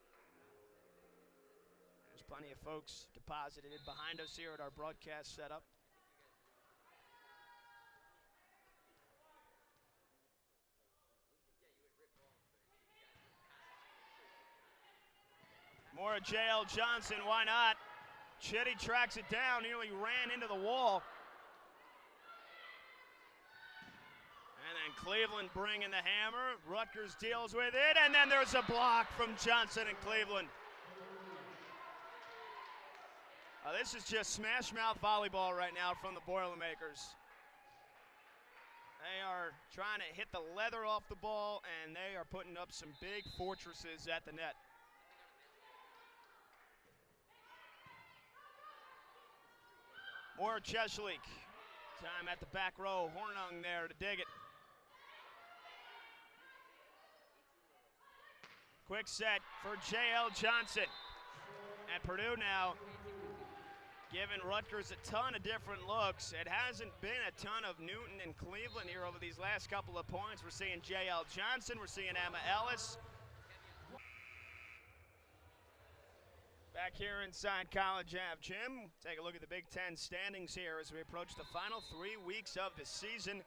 There's plenty of folks deposited behind us here at our broadcast setup. More of J.L. Johnson, why not? Chitty tracks it down, nearly ran into the wall. And then Cleveland bringing the hammer. Rutgers deals with it, and then there's a block from Johnson and Cleveland. This is just smash mouth volleyball right now from the Boilermakers. They are trying to hit the leather off the ball, and they are putting up some big fortresses at the net. More Cheshlik. Time at the back row. Hornung there to dig it. Quick set for J.L. Johnson. And Purdue now giving Rutgers a ton of different looks. It hasn't been a ton of Newton and Cleveland here over these last couple of points. We're seeing J.L. Johnson. We're seeing Emma Ellis. Back here inside College Ave Gym. Take a look at the Big Ten standings here as we approach the final 3 weeks of the season.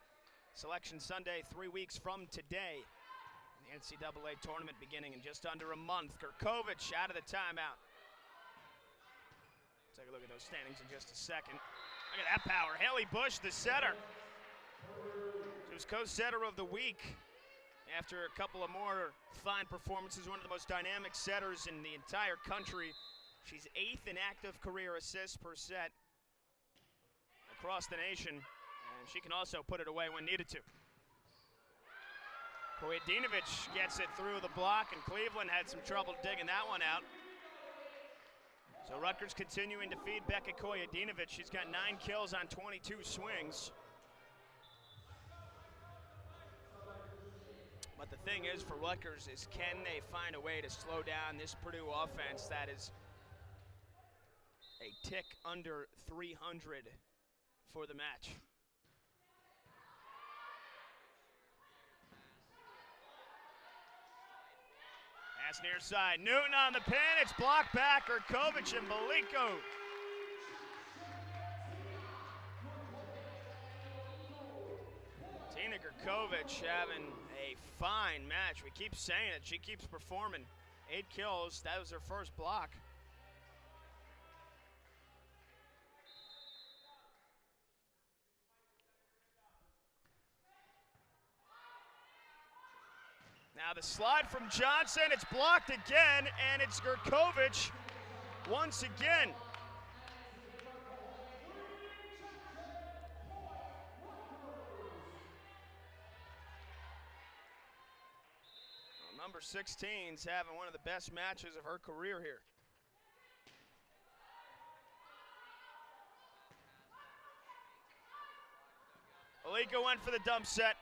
Selection Sunday, 3 weeks from today. The NCAA tournament beginning in just under a month. Gurkovic out of the timeout. Take a look at those standings in just a second. Look at that power. Haley Bush, the setter. She was co-setter of the week after a couple of more fine performances. One of the most dynamic setters in the entire country. She's 8th in active career assists per set across the nation. And she can also put it away when needed to. Kojadinovic gets it through the block, and Cleveland had some trouble digging that one out. So Rutgers continuing to feed Becca Kojadinovic. She's got 9 kills on 22 swings. But the thing is for Rutgers is, can they find a way to slow down this Purdue offense that is a tick under 300 for the match? Pass near side. Newton on the pin. It's blocked back. Gurkovic and Baliko. Tina Gurkovic having a fine match. We keep saying it. She keeps performing. 8 kills. That was her first block. Now the slide from Johnson, it's blocked again, and it's Gurkovic once again. Well, number 16's having one of the best matches of her career here. Baliko went for the dump set.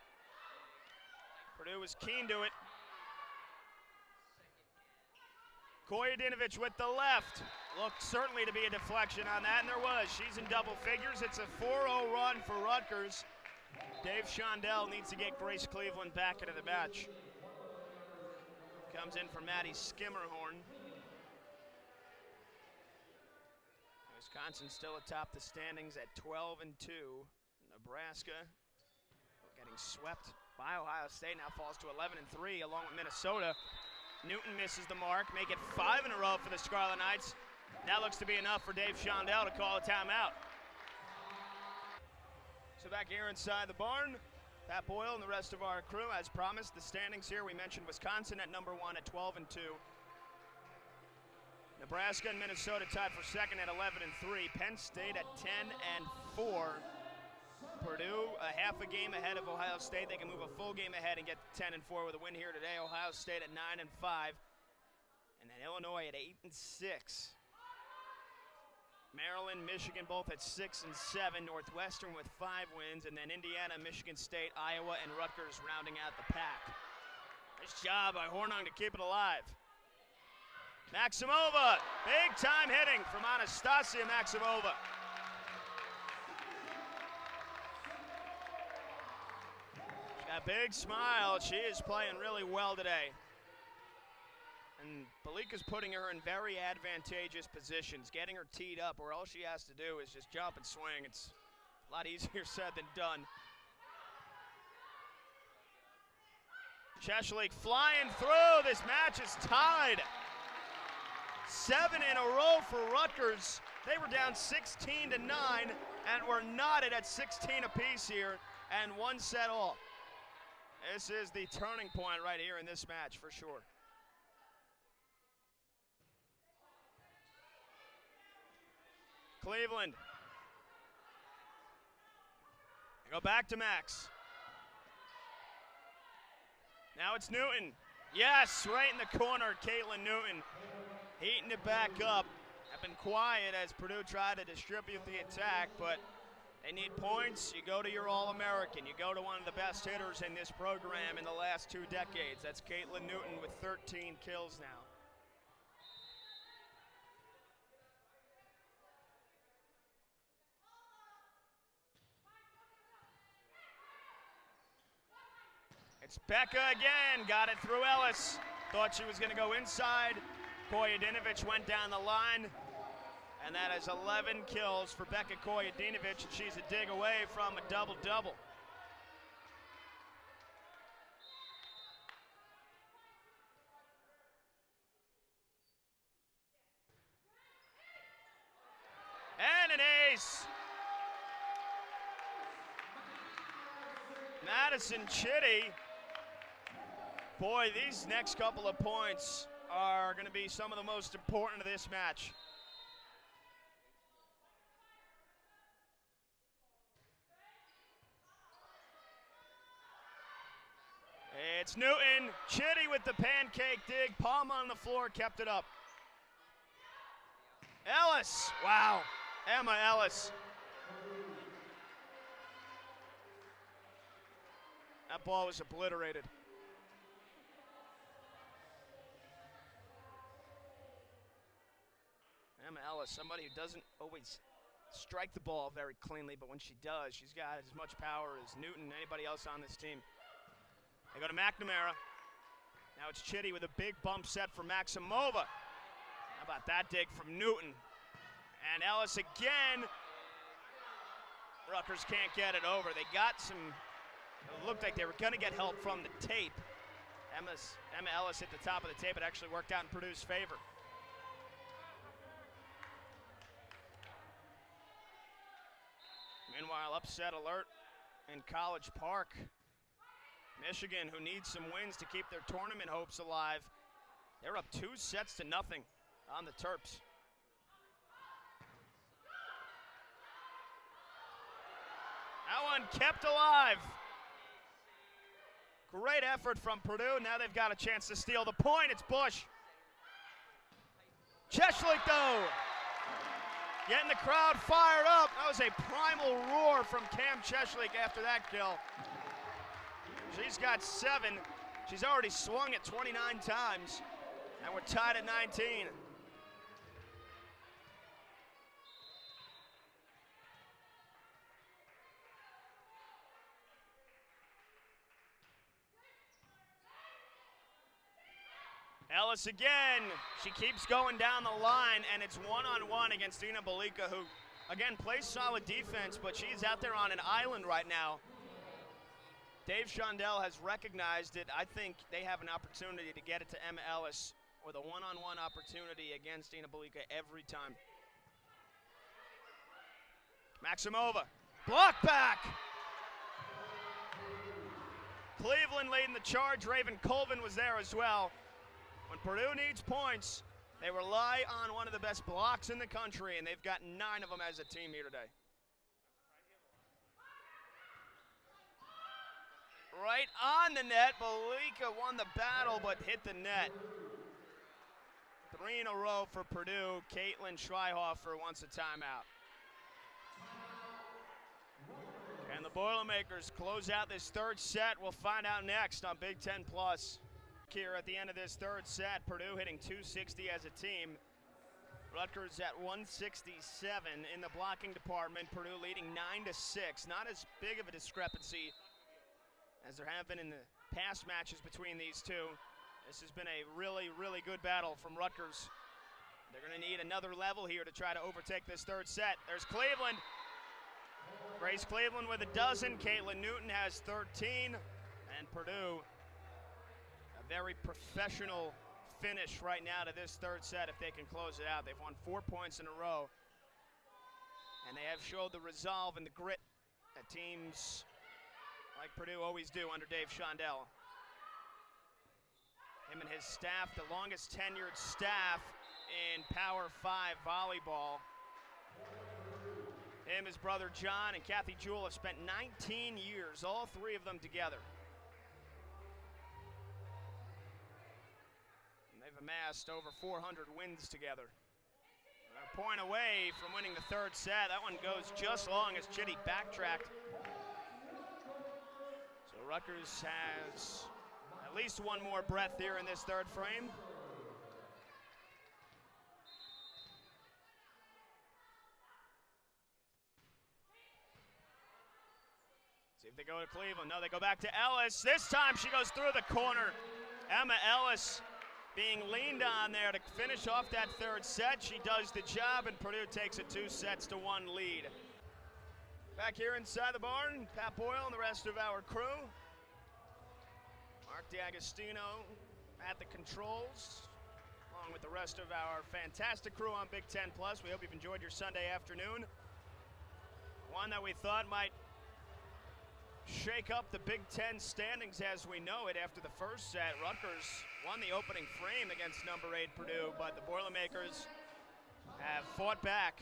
Purdue was keen to it. Koyadinovich with the left. Looked certainly to be a deflection on that, and there was. She's in double figures. It's a 4-0 run for Rutgers. Dave Shondell needs to get Grace Cleveland back into the match. Comes in for Maddie Skimmerhorn. Wisconsin still atop the standings at 12-2. Nebraska getting swept by Ohio State, now falls to 11-3 along with Minnesota. Newton misses the mark, make it 5 in a row for the Scarlet Knights. That looks to be enough for Dave Shondell to call a timeout. So back here inside the barn, Pat Boyle and the rest of our crew, as promised, the standings here. We mentioned Wisconsin at number 1 at 12-2. Nebraska and Minnesota tied for second at 11-3. Penn State at 10-4. Purdue a half a game ahead of Ohio State. They can move a full game ahead and get 10-4 with a win here today. Ohio State at 9-5. And then Illinois at 8-6. Maryland, Michigan both at 6-7. Northwestern with 5 wins. And then Indiana, Michigan State, Iowa, and Rutgers rounding out the pack. Nice job by Hornung to keep it alive. Maximova, big time hitting from Anastasia Maximova. She's got a big smile. She is playing really well today. And Balika's putting her in very advantageous positions, getting her teed up where all she has to do is just jump and swing. It's a lot easier said than done. Cheshlik flying through. This match is tied. 7 in a row for Rutgers. They were down 16-9 and were knotted at 16 apiece here and 1 set all. This is the turning point right here in this match for sure. Cleveland. They go back to Max. Now it's Newton. Yes, right in the corner, Caitlin Newton. Heating it back up. Have been quiet as Purdue tried to distribute the attack, but they need points. You go to your All-American. You go to one of the best hitters in this program in the last 2 decades. That's Caitlin Newton with 13 kills now. It's Becca again, got it through Ellis. Thought she was gonna go inside. Koyadinovich went down the line, and that is 11 kills for Becca Koyadinovich, and she's a dig away from a double-double. And an ace. Madison Chitty. Boy, these next couple of points are going to be some of the most important of this match. It's Newton. Chitty with the pancake dig. Palm on the floor, kept it up. Ellis. Wow. Emma Ellis. That ball was obliterated. Emma Ellis, somebody who doesn't always strike the ball very cleanly, but when she does, she's got as much power as Newton and anybody else on this team. They go to McNamara. Now it's Chitty with a big bump set for Maximova. How about that dig from Newton? And Ellis again. Rutgers can't get it over. They got some, it looked like they were going to get help from the tape. Emma Ellis hit the top of the tape. It actually worked out in Purdue's favor. Meanwhile, upset alert in College Park. Michigan, who needs some wins to keep their tournament hopes alive. They're up 2 sets to nothing on the Terps. That one kept alive. Great effort from Purdue. Now they've got a chance to steal the point. It's Bush. Cheshlik, though. Getting the crowd fired up. That was a primal roar from Cam Cheshlik after that kill. She's got 7. She's already swung it 29 times. And we're tied at 19. Ellis again. She keeps going down the line, and it's one-on-one against Ina Balika, who, again, plays solid defense, but she's out there on an island right now. Dave Shondell has recognized it. I think they have an opportunity to get it to Emma Ellis with a one-on-one opportunity against Ina Balika every time. Maximova, block back. Cleveland leading the charge. Raven Colvin was there as well. When Purdue needs points, they rely on one of the best blocks in the country, and they've got 9 of them as a team here today. Right on the net, Balika won the battle but hit the net. 3 in a row for Purdue. Caitlin Schreihofer wants a timeout. And the Boilermakers close out this third set. We'll find out next on Big Ten Plus. Here at the end of this third set, Purdue hitting 260 as a team. Rutgers at 167 in the blocking department. Purdue leading 9-6. Not as big of a discrepancy as there have been in the past matches between these two. This has been a really, really good battle from Rutgers. They're going to need another level here to try to overtake this third set. There's Cleveland. Grace Cleveland with a dozen. Caitlin Newton has 13. And Purdue, a very professional finish right now to this third set if they can close it out. They've won 4 points in a row. And they have showed the resolve and the grit that teams like Purdue always do under Dave Shondell. Him and his staff, the longest tenured staff in Power 5 volleyball. Him, his brother John, and Kathy Jewell have spent 19 years, all 3 of them together. And they've amassed over 400 wins together. They're a point away from winning the third set. That one goes just long as Chitty backtracked. So Rutgers has at least one more breath here in this third frame. See if they go to Cleveland. No, they go back to Ellis. This time she goes through the corner. Emma Ellis being leaned on there to finish off that third set. She does the job, and Purdue takes a 2-1 lead. Back here inside the barn, Pat Boyle and the rest of our crew. Mark DiAgostino at the controls, along with the rest of our fantastic crew on Big Ten Plus. We hope you've enjoyed your Sunday afternoon. One that we thought might shake up the Big Ten standings as we know it after the first set. Rutgers won the opening frame against number 8 Purdue, but the Boilermakers have fought back.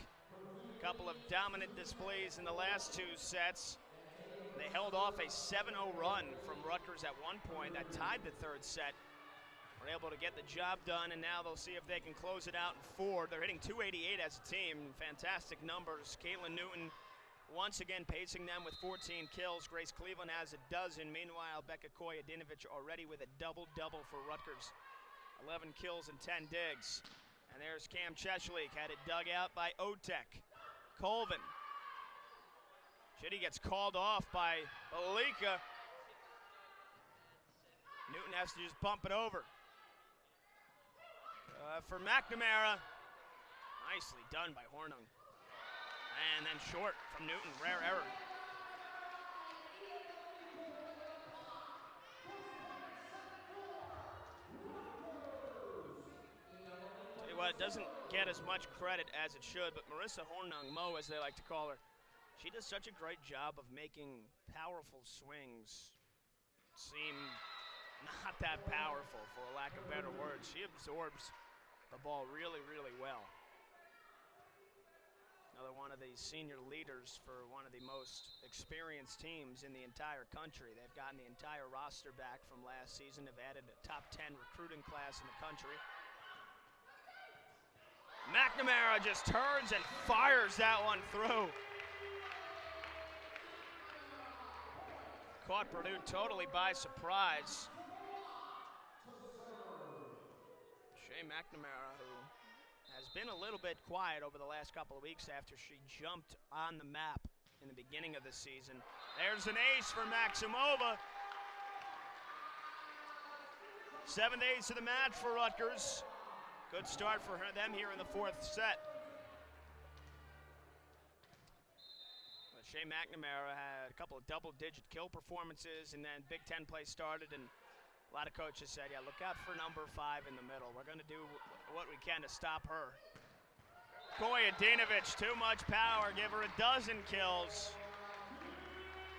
A couple of dominant displays in the last 2 sets. They held off a 7-0 run from Rutgers at one point that tied the third set. Were able to get the job done, and now they'll see if they can close it out in 4. They're hitting 288 as a team. Fantastic numbers. Caitlin Newton once again pacing them with 14 kills. Grace Cleveland has a dozen. Meanwhile, Becca Kojadinovic already with a double-double for Rutgers. 11 kills and 10 digs. And there's Cam Cheshlik, had it dug out by Otek. Colvin. Chitty gets called off by Balika. Newton has to just bump it over. For McNamara. Nicely done by Hornung. And then short from Newton, rare error. Tell you what, it doesn't get as much credit as it should, but Marissa Hornung, Mo as they like to call her, she does such a great job of making powerful swings seem not that powerful, for a lack of better words. She absorbs the ball really, really well. Another one of the senior leaders for one of the most experienced teams in the entire country. They've gotten the entire roster back from last season. Have added a top 10 recruiting class in the country. McNamara just turns and fires that one through. Caught Purdue totally by surprise. Shea McNamara, who has been a little bit quiet over the last couple of weeks after she jumped on the map in the beginning of the season. There's an ace for Maximova. 7th ace of the match for Rutgers. Good start for them here in the 4th set. But Shea McNamara had a couple of double-digit kill performances, and then Big Ten play started, and a lot of coaches said, yeah, look out for number 5 in the middle. We're going to do what we can to stop her. Kojadinovic, too much power, give her a dozen kills.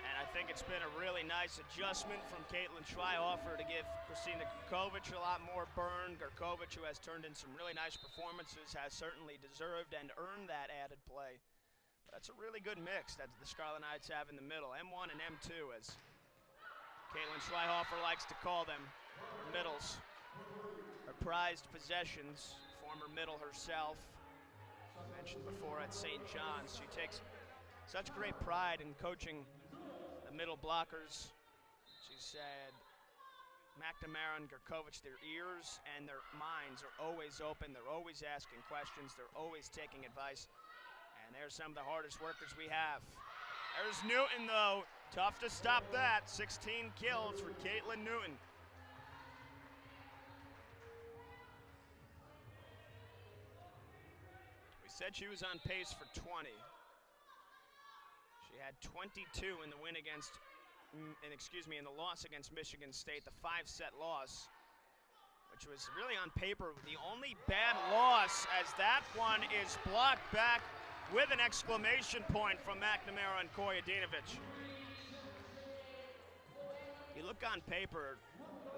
And I think it's been a really nice adjustment from Caitlin Schreihofer to give Kristina Grkovic a lot more burn. Grkovic, who has turned in some really nice performances, has certainly deserved and earned that added play. But that's a really good mix that the Scarlet Knights have in the middle, M1 and M2, as Caitlin Schreihofer likes to call them, middles. Her prized possessions, former middle herself. I mentioned before at St. John's, she takes such great pride in coaching the middle blockers. She said, McNamara and Grkovic, their ears and their minds are always open. They're always asking questions. They're always taking advice. And there's some of the hardest workers we have. There's Newton, though. Tough to stop that. 16 kills for Caitlin Newton. We said she was on pace for 20. She had 22 in the win against, in the loss against Michigan State, the 5-set loss, which was really on paper the only bad loss, as that one is blocked back with an exclamation point from McNamara and Kojadinovic. You look on paper,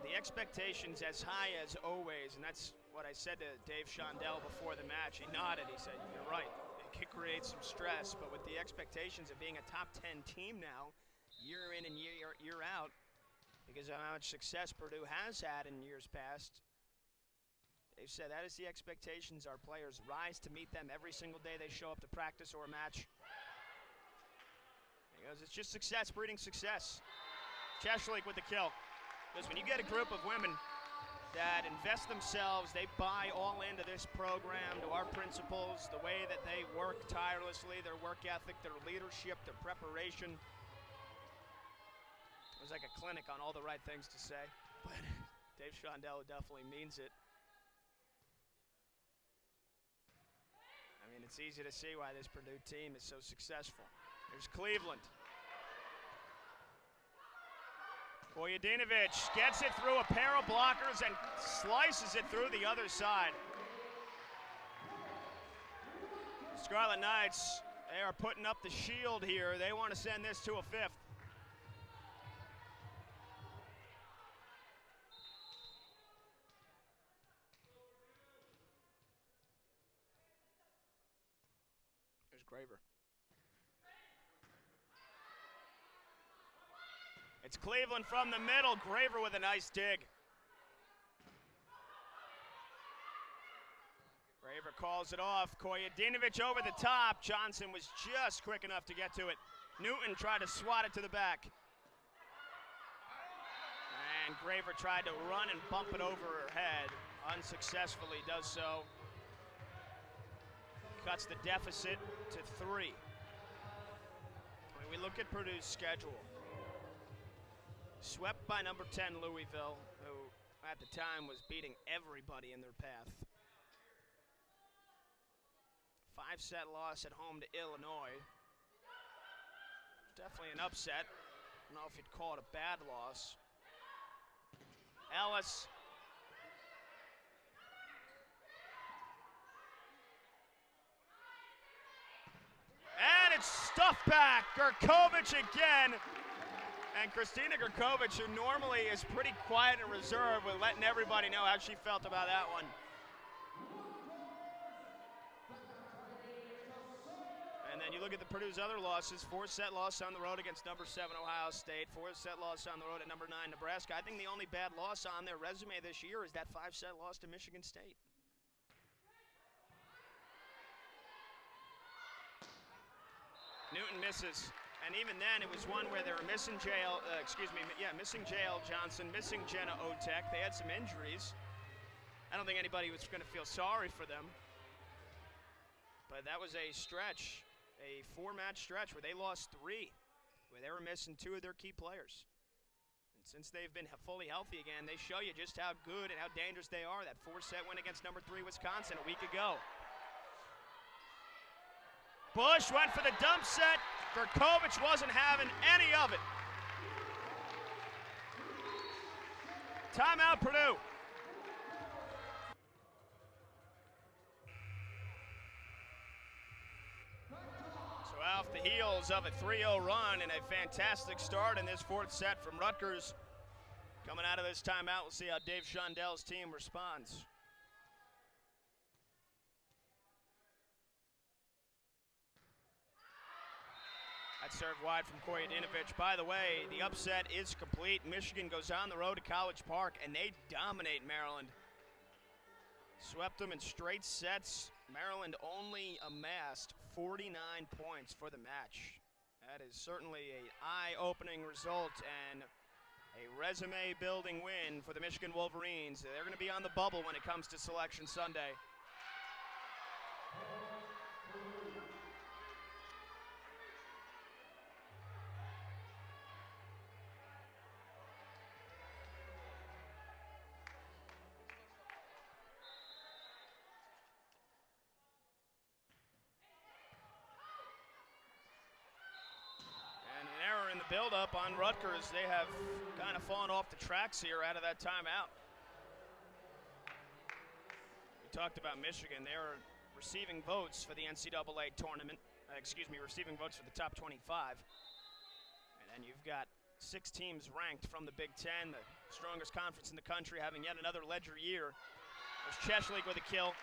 the expectations as high as always, and that's what I said to Dave Shondell before the match. He nodded, he said, you're right, it could create some stress, but with the expectations of being a top 10 team now, year in and year out, because of how much success Purdue has had in years past, they've said that is the expectations. Our players rise to meet them every single day they show up to practice or a match. Because it's just success breeding success. Cheshlik with the kill. Because when you get a group of women that invest themselves, they buy all into this program, to our principles, the way that they work tirelessly, their work ethic, their leadership, their preparation. It was like a clinic on all the right things to say. But Dave Shondell definitely means it. I mean, it's easy to see why this Purdue team is so successful. Here's Cleveland. Kojadinovic gets it through a pair of blockers and slices it through the other side. Scarlet Knights, they are putting up the shield here. They want to send this to a 5th. There's Graver. It's Cleveland from the middle. Graver with a nice dig. Graver calls it off. Kojadinovic over the top. Johnson was just quick enough to get to it. Newton tried to swat it to the back. And Graver tried to run and bump it over her head. Unsuccessfully does so. Cuts the deficit to 3. When we look at Purdue's schedule, swept by number 10 Louisville, who at the time was beating everybody in their path. 5-set loss at home to Illinois. Definitely an upset. I don't know if you'd call it a bad loss. Ellis. And it's stuffed back. Grkovic again. And Kristina Grkovic, who normally is pretty quiet and reserved, with letting everybody know how she felt about that one. And then you look at the Purdue's other losses. 4-set loss on the road against number 7 Ohio State. 4-set loss on the road at number 9 Nebraska. I think the only bad loss on their resume this year is that 5-set loss to Michigan State. Newton misses. And even then, it was one where they were missing missing J.L. Johnson, missing Jenna Otek. They had some injuries. I don't think anybody was going to feel sorry for them. But that was a stretch, a 4-match stretch where they lost 3, where they were missing 2 of their key players. And since they've been fully healthy again, they show you just how good and how dangerous they are. That 4-set win against number 3 Wisconsin a week ago. Bush went for the dump set. Gurkovich wasn't having any of it. Timeout, Purdue. So off the heels of a 3-0 run and a fantastic start in this 4th set from Rutgers. Coming out of this timeout, we'll see how Dave Shondell's team responds. That serve wide from Koyedinovich. By the way, the upset is complete. Michigan goes on the road to College Park, and they dominate Maryland. Swept them in straight sets. Maryland only amassed 49 points for the match. That is certainly an eye-opening result and a resume-building win for the Michigan Wolverines. They're going to be on the bubble when it comes to Selection Sunday. Build-up on Rutgers. They have kind of fallen off the tracks here out of that timeout. We talked about Michigan. They're receiving votes for the NCAA tournament. Receiving votes for the top 25. And then you've got 6 teams ranked from the Big Ten, the strongest conference in the country, having yet another ledger year. There's Cheshire with a kill.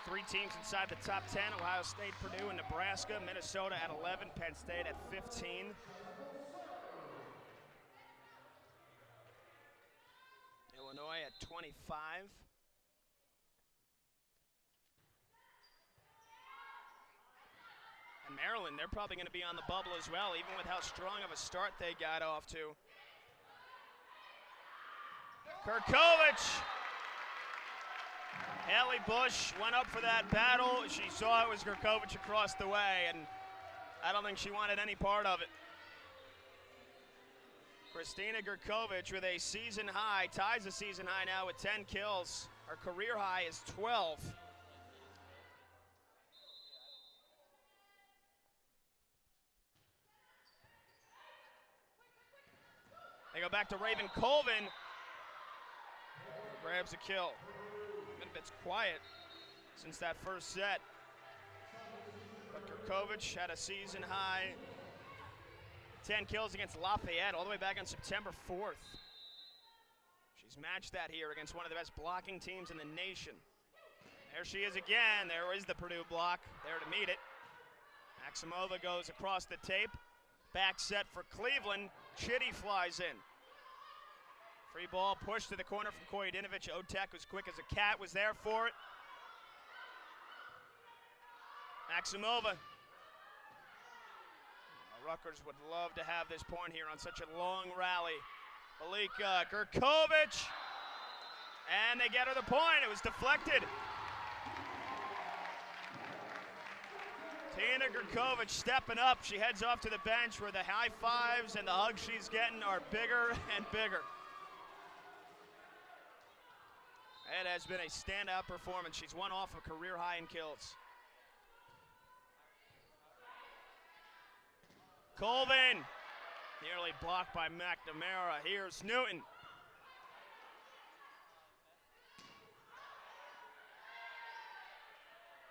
3 teams inside the top 10, Ohio State, Purdue, and Nebraska. Minnesota at 11, Penn State at 15. Illinois at 25. And Maryland, they're probably going to be on the bubble as well, even with how strong of a start they got off to. Gurkovich. Haley Bush went up for that battle. She saw it was Gurkovich across the way, and I don't think she wanted any part of it. Kristina Gurkovich with a season high, ties the season high now with 10 kills. Her career high is 12. They go back to Raven Colvin. Grabs a kill. It's quiet since that first set. But Gurkovich had a season high 10 kills against Lafayette all the way back on September 4th. She's matched that here against one of the best blocking teams in the nation. There she is again. There is the Purdue block there to meet it. Maximova goes across the tape. Back set for Cleveland. Chitty flies in. Free ball pushed to the corner from Koyedinovich. Otek was quick as a cat, was there for it. Maximova. Rutgers would love to have this point here on such a long rally. Malika Gurkovich. And they get her the point. It was deflected. Tina Gurkovich stepping up. She heads off to the bench where the high fives and the hugs she's getting are bigger and bigger. It has been a standout performance. She's one off a career high in kills. Colvin, nearly blocked by McNamara. Here's Newton.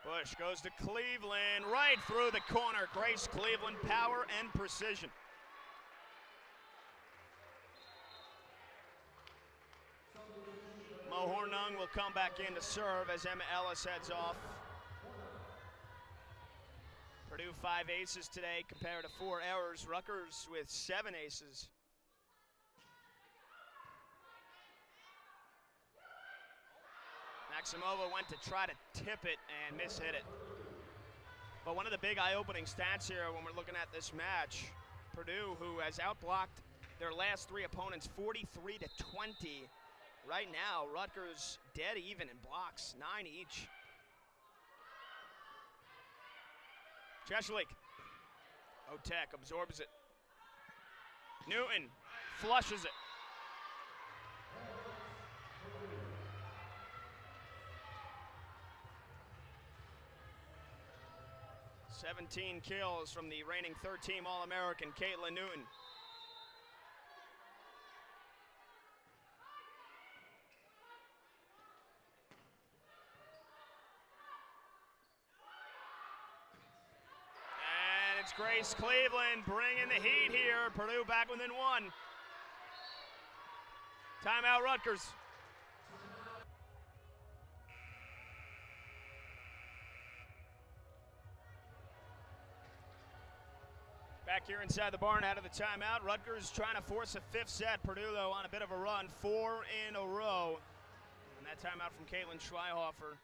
Bush goes to Cleveland, right through the corner. Grace Cleveland, power and precision. Mo Hornung will come back in to serve as Emma Ellis heads off. Purdue 5 aces today compared to 4 errors. Rutgers with 7 aces. Maximova went to try to tip it and mishit it. But one of the big eye-opening stats here when we're looking at this match, Purdue, who has outblocked their last 3 opponents 43-20 Right now, Rutgers dead even in blocks, 9 each. Cheshlik. Otek absorbs it. Newton flushes it. "17 kills from the reigning third-team All-American, Caitlin Newton. And it's Grace Cleveland bringing the heat here. Purdue back within 1. Timeout, Rutgers. Back here inside the barn out of the timeout. Rutgers trying to force a 5th set. Purdue, though, on a bit of a run. 4 in a row. And that timeout from Caitlin Schleihofer.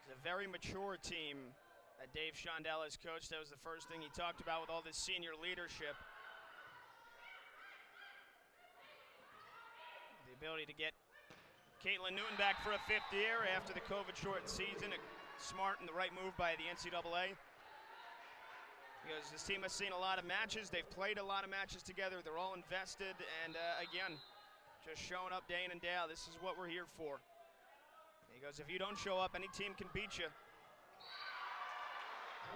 It's a very mature team that Dave Shondell has coached. That was the first thing he talked about with all this senior leadership. The ability to get Caitlin Newton back for a 5th year after the COVID-shortened season. A smart and the right move by the NCAA. Because this team has seen a lot of matches. They've played a lot of matches together. They're all invested. And again, just showing up day in and day out. This is what we're here for. He goes, if you don't show up, any team can beat you.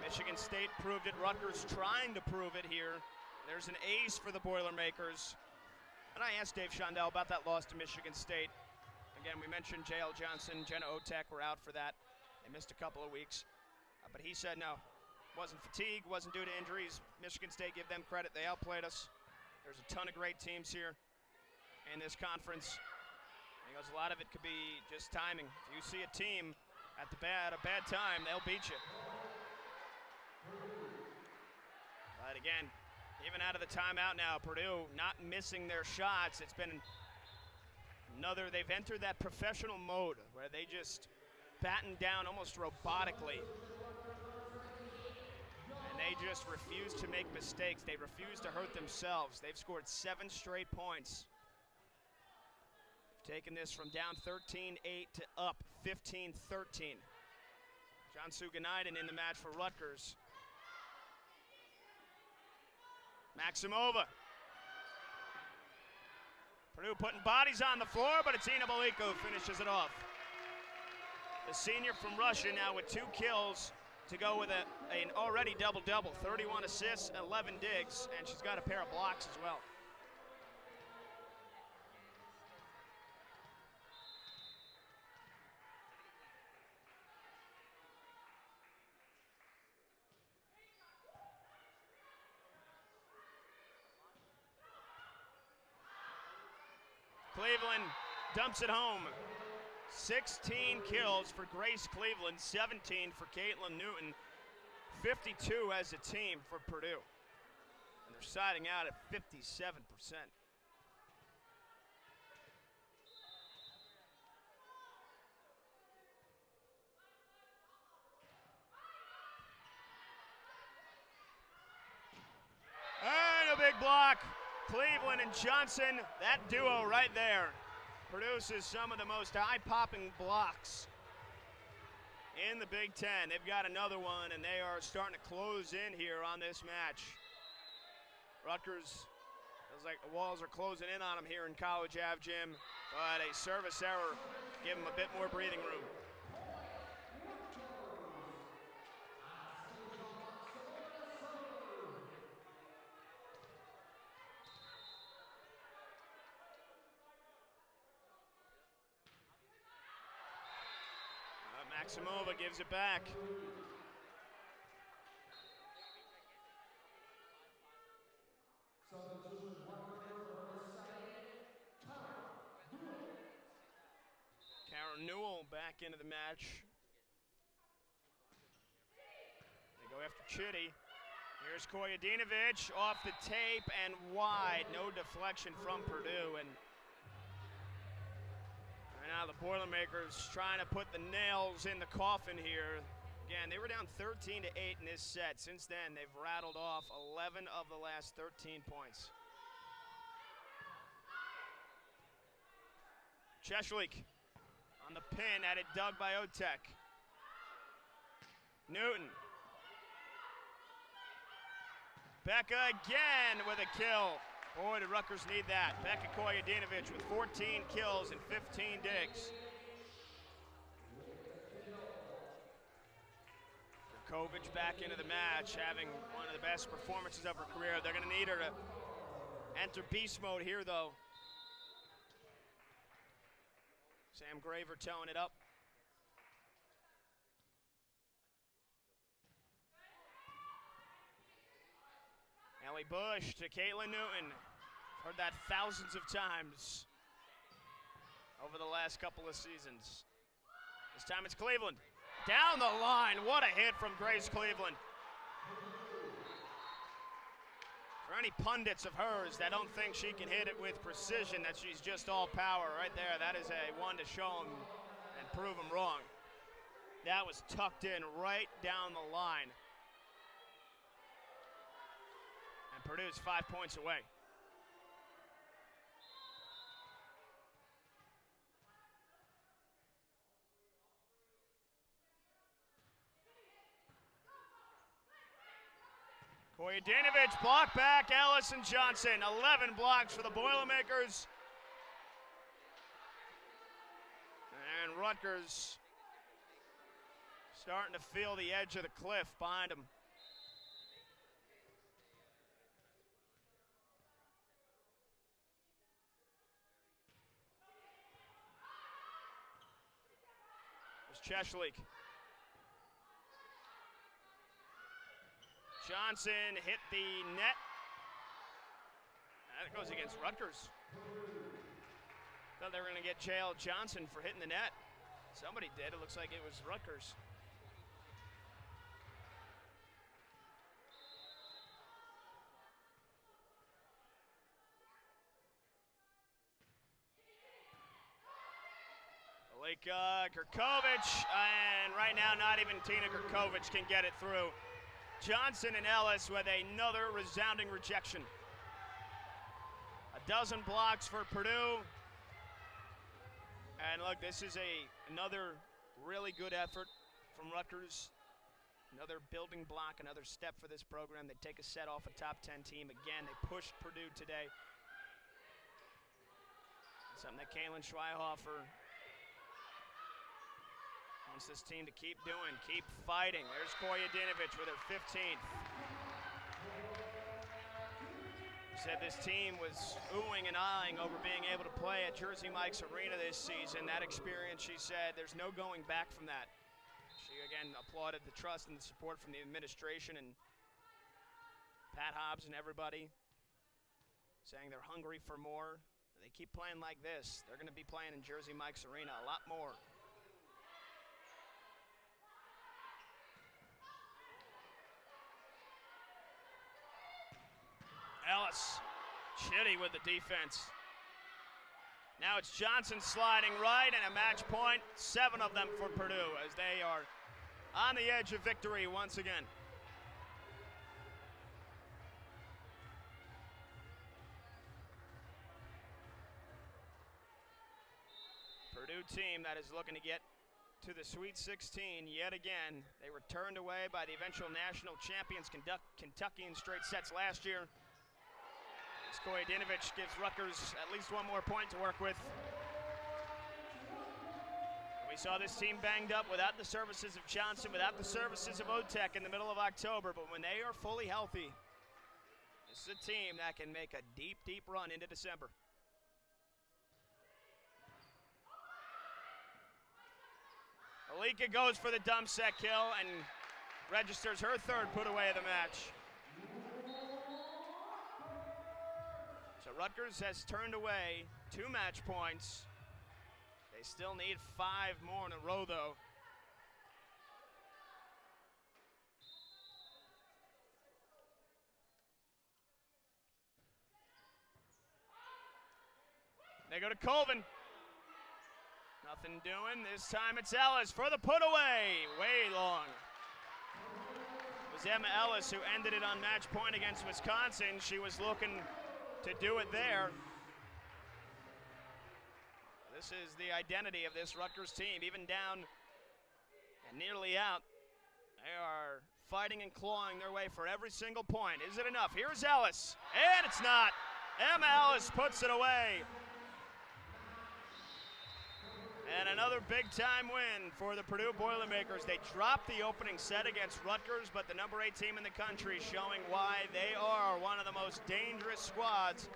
Michigan State proved it. Rutgers trying to prove it here. There's an ace for the Boilermakers. And I asked Dave Shondell about that loss to Michigan State. Again, we mentioned J.L. Johnson, Jenna Otek were out for that. They missed a couple of weeks. But he said no. Wasn't fatigue, wasn't due to injuries. Michigan State, give them credit, they outplayed us. There's a ton of great teams here in this conference. He goes, a lot of it could be just timing. If you see a team at a bad time, they'll beat you. But again, even out of the timeout now, Purdue not missing their shots. It's been they've entered that professional mode where they just batten down almost robotically. They just refuse to make mistakes. They refuse to hurt themselves. They've scored 7 straight points. Taking this from down 13-8 to up 15-13. John Suganainen in the match for Rutgers. Maximova. Purdue putting bodies on the floor, but it's Ina Baliko who finishes it off. The senior from Russia now with 2 kills. To go with an already double-double, 31 assists, 11 digs, and she's got a pair of blocks as well. Cleveland dumps it home. 16 kills for Grace Cleveland, 17 for Caitlin Newton, 52 as a team for Purdue. And they're siding out at 57%. And a big block. Cleveland and Johnson, that duo right there, produces some of the most eye-popping blocks in the Big Ten. They've got another one, and they are starting to close in here on this match. Rutgers, feels like the walls are closing in on them here in College Ave Gym, but a service error give them a bit more breathing room. Maximova gives it back. Karen Newell back into the match. They go after Chitty. Here's Kojadinovic off the tape and wide. No deflection from Purdue. And now the Boilermakers trying to put the nails in the coffin here. Again, they were down 13-8 in this set. Since then, they've rattled off 11 of the last 13 points. Cheshlik on the pin, had it dug by Otek. Newton. Becca again with a kill. Boy, did Rutgers need that. Becca Kojadinovic with 14 kills and 15 digs. Kovic back into the match, having one of the best performances of her career. They're going to need her to enter beast mode here, though. Sam Graver towing it up. Ellie Bush to Caitlin Newton. Heard that thousands of times over the last couple of seasons. This time it's Cleveland. Down the line, what a hit from Grace Cleveland. For any pundits of hers that don't think she can hit it with precision, that she's just all power right there, that is a one to show them and prove them wrong. That was tucked in right down the line. And Purdue's 5 points away. Kojadinovic, block back, Ellis and Johnson. 11 blocks for the Boilermakers. And Rutgers starting to feel the edge of the cliff behind them. There's Cheshlik. Johnson hit the net. That goes against Rutgers. Thought they were going to get J.L. Johnson for hitting the net. Somebody did. It looks like it was Rutgers. Alika Kurkovic, and right now not even Tina Kurkovic can get it through. Johnson and Ellis with another resounding rejection. 12 blocks for Purdue. And look, this is another really good effort from Rutgers. Another building block, another step for this program. They take a set off a top 10 team. Again, they pushed Purdue today. Something that Kaylin Schweihofer wants this team to keep doing, keep fighting. There's Kojadinovic with her 15th. Said this team was oohing and eyeing over being able to play at Jersey Mike's Arena this season. That experience, she said, there's no going back from that. She, again, applauded the trust and the support from the administration and Pat Hobbs and everybody, saying they're hungry for more. They keep playing like this, they're going to be playing in Jersey Mike's Arena a lot more. Ellis, Chitty with the defense. Now it's Johnson sliding right and a match point. 7 of them for Purdue as they are on the edge of victory once again. Purdue team that is looking to get to the Sweet 16 yet again. They were turned away by the eventual national champions Kentucky in straight sets last year. Kojadinovic gives Rutgers at least one more point to work with. We saw this team banged up without the services of Johnson, without the services of Otek in the middle of October, but when they are fully healthy, this is a team that can make a deep, deep run into December. Alika goes for the dump set kill and registers her 3rd put away of the match. So Rutgers has turned away 2 match points. They still need 5 more in a row, though. They go to Colvin. Nothing doing. This time it's Ellis for the put away. Way long. It was Emma Ellis who ended it on match point against Wisconsin. She was looking to do it there. This is the identity of this Rutgers team, even down and nearly out. They are fighting and clawing their way for every single point. Is it enough? Here's Ellis, and it's not. Emma Ellis puts it away. And another big-time win for the Purdue Boilermakers. They dropped the opening set against Rutgers, but the number 8 team in the country showing why they are one of the most dangerous squads